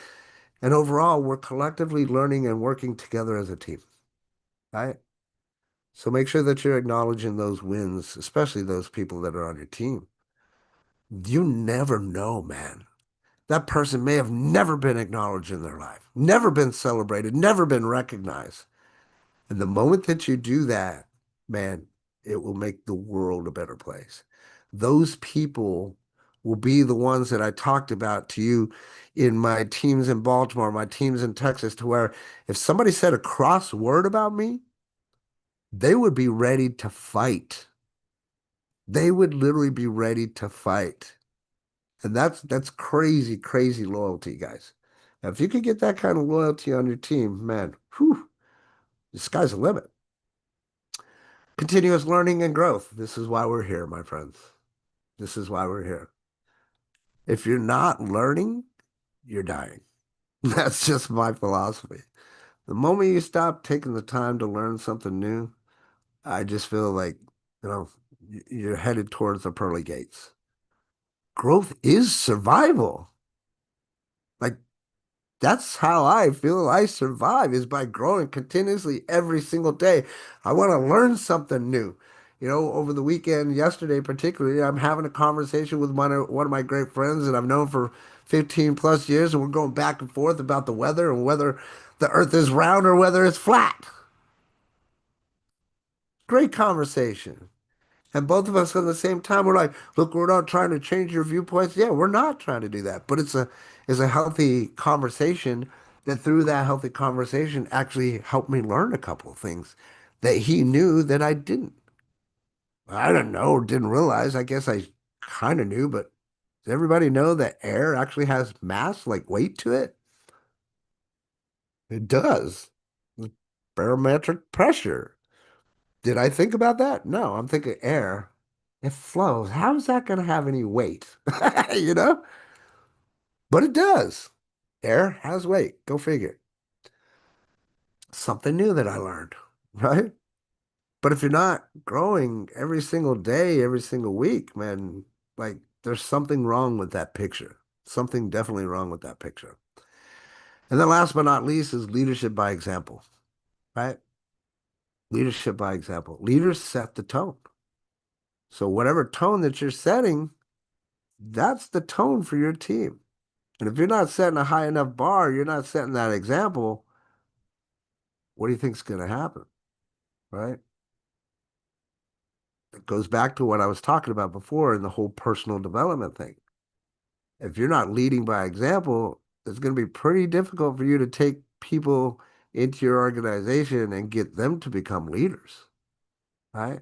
And overall, we're collectively learning and working together as a team. Right? So make sure that you're acknowledging those wins, especially those people that are on your team. You never know, man. That person may have never been acknowledged in their life, never been celebrated, never been recognized. And the moment that you do that, man, it will make the world a better place. Those people will be the ones that I talked about to you in my teams in Baltimore, my teams in Texas, to where if somebody said a cross word about me, they would be ready to fight. They would literally be ready to fight. And that's crazy, crazy loyalty, guys. Now, if you could get that kind of loyalty on your team, man, whew, the sky's the limit. Continuous learning and growth. This is why we're here, my friends. This is why we're here. If you're not learning, you're dying. That's just my philosophy. The moment you stop taking the time to learn something new, I just feel like, you know, you're headed towards the pearly gates. Growth is survival. Like, that's how I feel I survive, is by growing continuously every single day. I want to learn something new. Over the weekend, yesterday particularly, I'm having a conversation with one of my great friends that I've known for 15 plus years, and we're going back and forth about the weather and whether the earth is round or whether it's flat. Great conversation. And both of us at the same time, we're like, look, we're not trying to change your viewpoints. Yeah, we're not trying to do that. But it's a healthy conversation that through that healthy conversation actually helped me learn a couple of things that he knew that I didn't. I didn't know or didn't realize. I guess I kind of knew, but does everybody know that air actually has mass, like weight to it? It does. Barometric pressure. Did I think about that? No, I'm thinking air. It flows. How is that going to have any weight? You know? But it does. Air has weight. Go figure. Something new that I learned, right? But if you're not growing every single day, every single week, man, like there's something wrong with that picture. Something definitely wrong with that picture. And then last but not least is leadership by example, right? Leadership by example. Leaders set the tone. So whatever tone that you're setting, that's the tone for your team. And if you're not setting a high enough bar, you're not setting that example, what do you think's going to happen? Right? It goes back to what I was talking about before in the whole personal development thing. If you're not leading by example, it's going to be pretty difficult for you to take people into your organization and get them to become leaders. Right?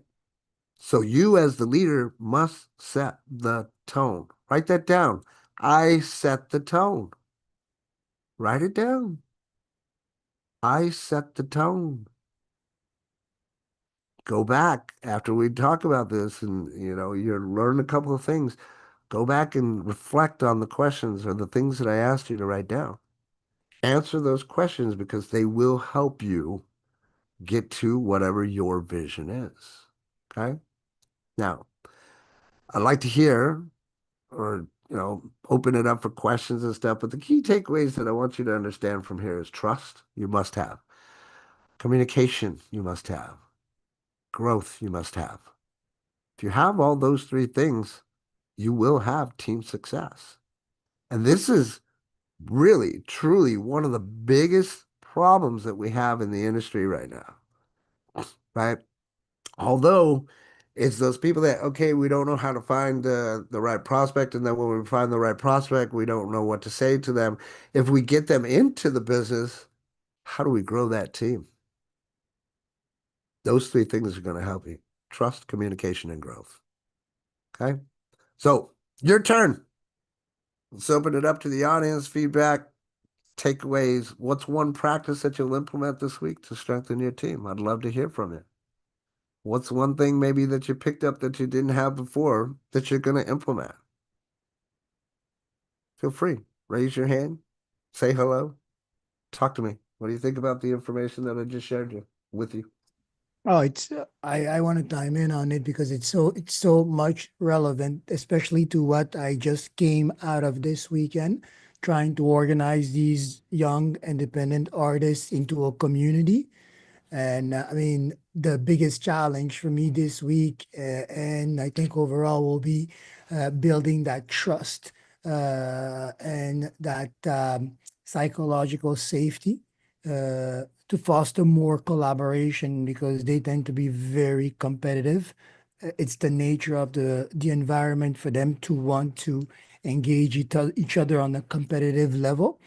So you as the leader must set the tone. Write that down. I set the tone. Write it down. I set the tone. Go back after we talk about this and you learn a couple of things. Go back and reflect on the questions or the things that I asked you to write down. Answer those questions because they will help you get to whatever your vision is. Okay? Now, I'd like to hear or open it up for questions and stuff, but the key takeaways that I want you to understand from here is trust you must have. Communication you must have. Growth you must have. If you have all those three things, you will have team success. And this is really, truly one of the biggest problems that we have in the industry right now, right? Although it's those people that, okay, we don't know how to find the right prospect. And then when we find the right prospect, we don't know what to say to them. If we get them into the business, how do we grow that team? Those three things are going to help you. Trust, communication, and growth. Okay? So your turn. Let's open it up to the audience. Feedback, takeaways. What's one practice that you'll implement this week to strengthen your team? I'd love to hear from you. What's one thing maybe that you picked up that you didn't have before that you're going to implement? Feel free. Raise your hand. Say hello. Talk to me. What do you think about the information that I just shared with you? Oh, it's I want to chime in on it because it's so much relevant, especially to what I just came out of this weekend, trying to organize these young independent artists into a community. And I mean, the biggest challenge for me this week, and I think overall, will be building that trust and that psychological safety to foster more collaboration because they tend to be very competitive. It's the nature of the environment for them to want to engage each other on a competitive level.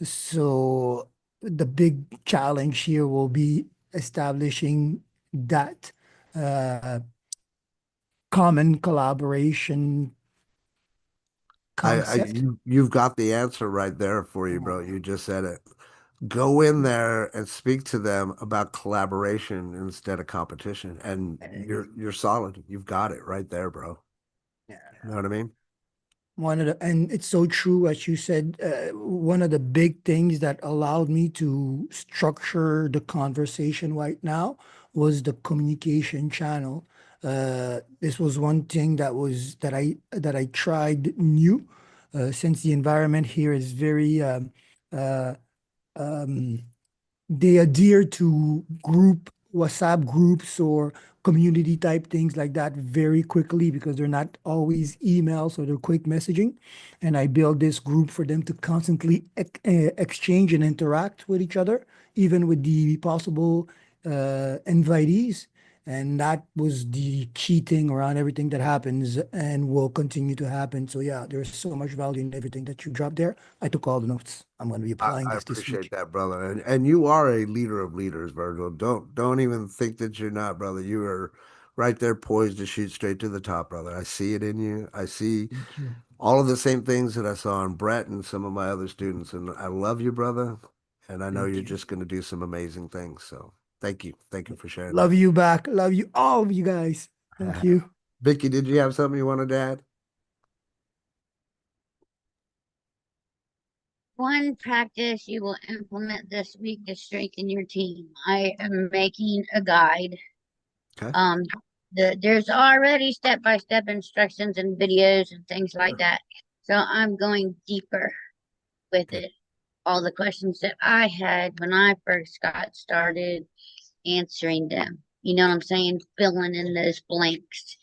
So the big challenge here will be establishing that uh, common collaboration concept. You've got the answer right there for you, bro. You just said it. Go in there and speak to them about collaboration instead of competition, and you're solid. You've got it right there, bro. Yeah. You know what I mean? And it's so true, as you said, one of the big things that allowed me to structure the conversation right now was the communication channel. This was one thing that I tried new, since the environment here is very uh, um, they adhere to WhatsApp groups or community type things like that very quickly because they're not always emails or they're quick messaging. And I built this group for them to constantly exchange and interact with each other, even with the possible invitees. And that was the key thing around everything that happens and will continue to happen. So yeah, there's so much value in everything that you dropped there. I took all the notes. I'm going to be applying I this appreciate week. that, brother. And you are a leader of leaders, Virgil. Don't even think that you're not, brother. You are right there poised to shoot straight to the top, brother. I see it in you. I see Thank you. all of the same things that I saw in Brett and some of my other students. And I love you, brother. And I know Thank you're you. just going to do some amazing things. So thank you. Thank you for sharing Love that. you back. Love you, all of you guys. Thank you. Vicky, did you have something you wanted to add? One practice you will implement this week to strengthen your team. I am making a guide. Okay. Um, there's already step-by-step instructions and videos and things like that. So I'm going deeper with Okay. it. All the questions that I had when I first got started, answering them. You know what I'm saying? Filling in those blanks.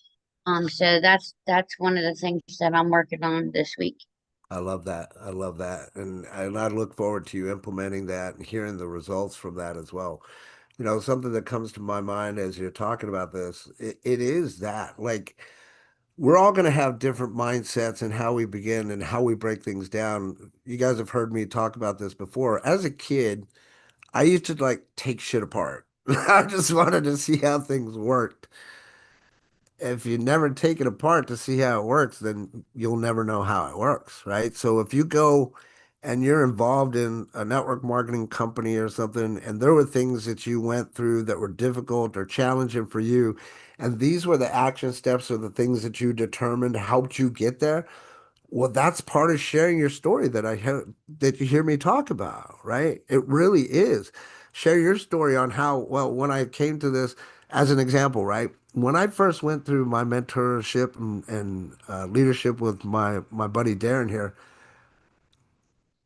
So that's one of the things that I'm working on this week. I love that. I love that. And I look forward to you implementing that and hearing the results from that as well. You know, something that comes to my mind as you're talking about this, it is that like we're all going to have different mindsets and how we begin and how we break things down. You guys have heard me talk about this before. As a kid, I used to like take shit apart. I just wanted to see how things worked. If you never take it apart to see how it works, then you'll never know how it works, right? So if you go and you're involved in a network marketing company or something, and there were things that you went through that were difficult or challenging for you, and these were the action steps or the things that you determined helped you get there, well, that's part of sharing your story that that you hear me talk about, right? It really is. Share your story on how, well, when I came to this as an example, right? When I first went through my mentorship and leadership with my buddy Darren here,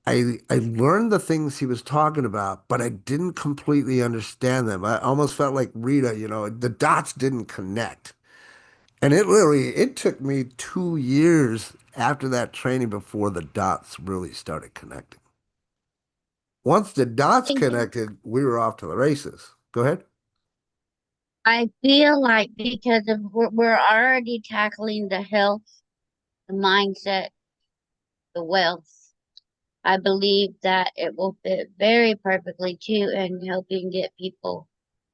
I learned the things he was talking about, but I didn't completely understand them. I almost felt like Rita, you know, the dots didn't connect. And it took me 2 years after that training before the dots really started connecting. Once the dots Think connected, we were off to the races. Go ahead. I feel like because of we're already tackling the health, the mindset, the wealth. I believe that it will fit very perfectly too in helping get people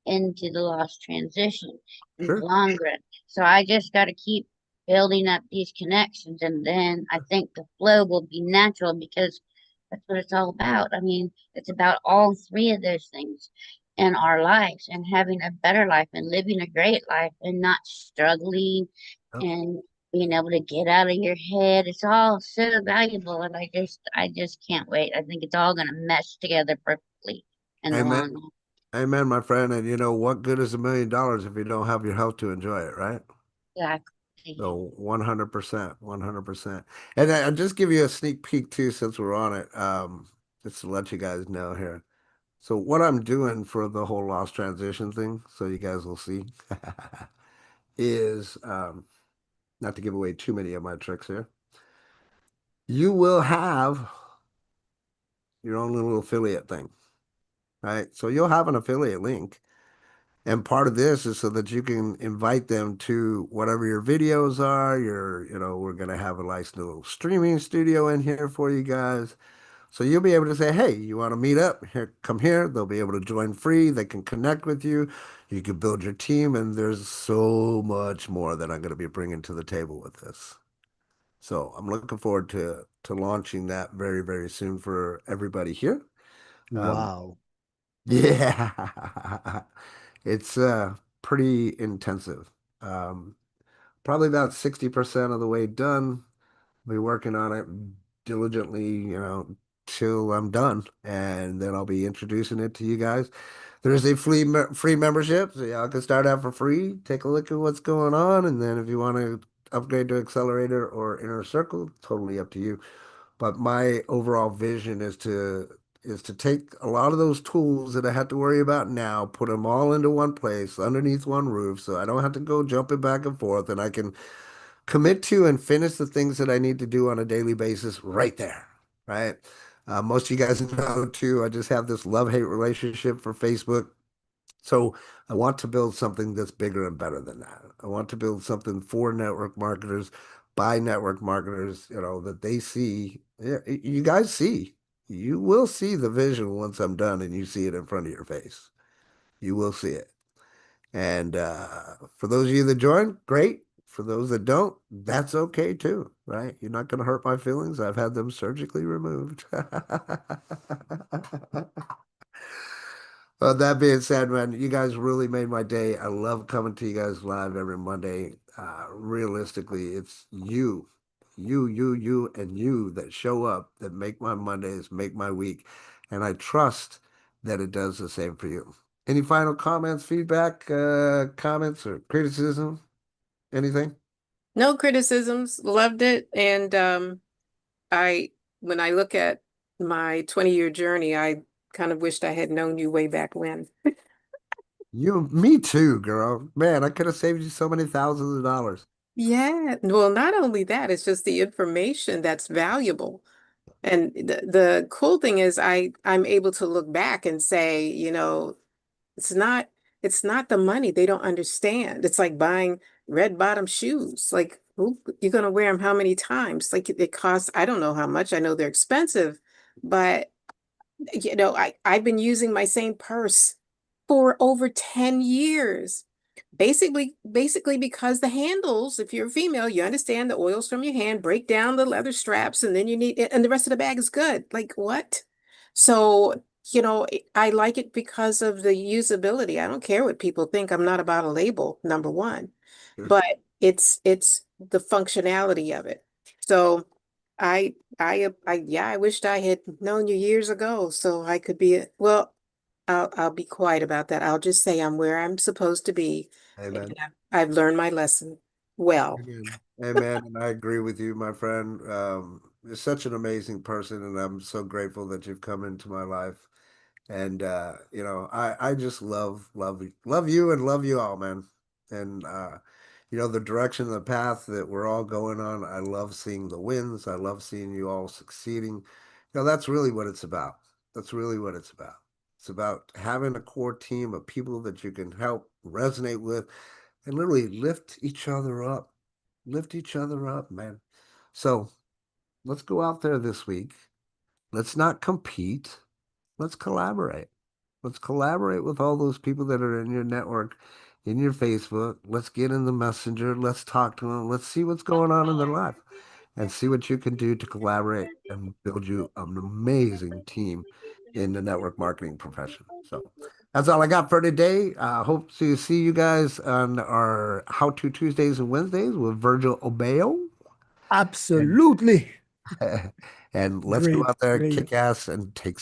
into the lost transition in the Sure. long run. So I just got to keep building up these connections, and then I think the flow will be natural because that's what it's all about. I mean, it's about all three of those things in our lives and having a better life and living a great life and not struggling Yep. and being able to get out of your head. It's all so valuable, and I just can't wait. I think it's all going to mesh together perfectly in the long Amen. run. Amen, my friend. And you know, what good is $1 million if you don't have your health to enjoy it, right? Exactly. So 100%, 100%. And I'll just give you a sneak peek too, since we're on it, just to let you guys know here. So what I'm doing for the whole lost transition thing, so you guys will see, is not to give away too many of my tricks here. You will have your own little affiliate thing, right? So you'll have an affiliate link. And part of this is so that you can invite them to whatever your videos are. We're going to have a nice little streaming studio in here for you guys. So you'll be able to say, hey, you want to meet up? Here, come here. They'll be able to join free. They can connect with you. You can build your team. And there's so much more that I'm going to be bringing to the table with this. So I'm looking forward to launching that very, very soon for everybody here. Um, Wow. yeah, it's pretty intensive. Um, Probably about 60% of the way done. Be working on it diligently, till I'm done, and then I'll be introducing it to you guys. There's a free membership, so y'all can start out for free. Take a look at what's going on, and then if you want to upgrade to Accelerator or Inner Circle, totally up to you. But my overall vision is to take a lot of those tools that I have to worry about now, put them all into one place, underneath one roof, so I don't have to go jumping back and forth, and I can commit to and finish the things that I need to do on a daily basis right there, right? Most of you guys know too, I just have this love-hate relationship for Facebook. So I want to build something that's bigger and better than that. I want to build something for network marketers, by network marketers, that they see. Yeah, you guys see. You will see the vision once I'm done and you see it in front of your face. You will see it. And for those of you that join, great. For those that don't, that's okay too, right? You're not going to hurt my feelings. I've had them surgically removed. That being said, man, you guys really made my day. I love coming to you guys live every Monday. Realistically, it's and you that show up that make my Mondays, make my week. And I trust that it does the same for you. Any final comments, feedback, comments, or criticism? Anything? No criticisms. Loved it. And I when I look at my 20-year journey, I kind of wished I had known you way back when. Me too, girl. Man, I could have saved you so many thousands of dollars. Yeah. Well, not only that, it's just the information that's valuable. And the cool thing is I'm able to look back and say, it's not it's not the money. They don't understand. It's like buying red bottom shoes. Like, you're gonna wear them how many times? Like it costs, I don't know how much. I know they're expensive, but I've been using my same purse for over 10 years. Basically because the handles, if you're a female, you understand the oils from your hand break down the leather straps, and then you need it, and the rest of the bag is good. Like what? So, I like it because of the usability. I don't care what people think. I'm not about a label, number one, Sure. but it's the functionality of it. So yeah, I wished I had known you years ago so I could well, I'll be quiet about that. I'll just say I'm where I'm supposed to be, and Amen. I've learned my lesson well. Amen. Amen. And I agree with you, my friend. You're such an amazing person, and I'm so grateful that you've come into my life. And I just love you and love you all, man. And the direction, the path that we're all going on, I love seeing the wins. I love seeing you all succeeding. That's really what it's about. That's really what it's about. It's about having a core team of people that you can help resonate with and literally lift each other up. Lift each other up, man. So let's go out there this week. Let's not compete. Let's collaborate. Let's collaborate with all those people that are in your network, in your Facebook. Let's get in the messenger. Let's talk to them. Let's see what's going on in their life and see what you can do to collaborate and build you an amazing team in the network marketing profession. So that's all I got for today. Hope to see you guys on our How To Tuesdays and Wednesdays with Virgil Obeo. And, Absolutely. and let's go Great, out there, great. kick ass, and take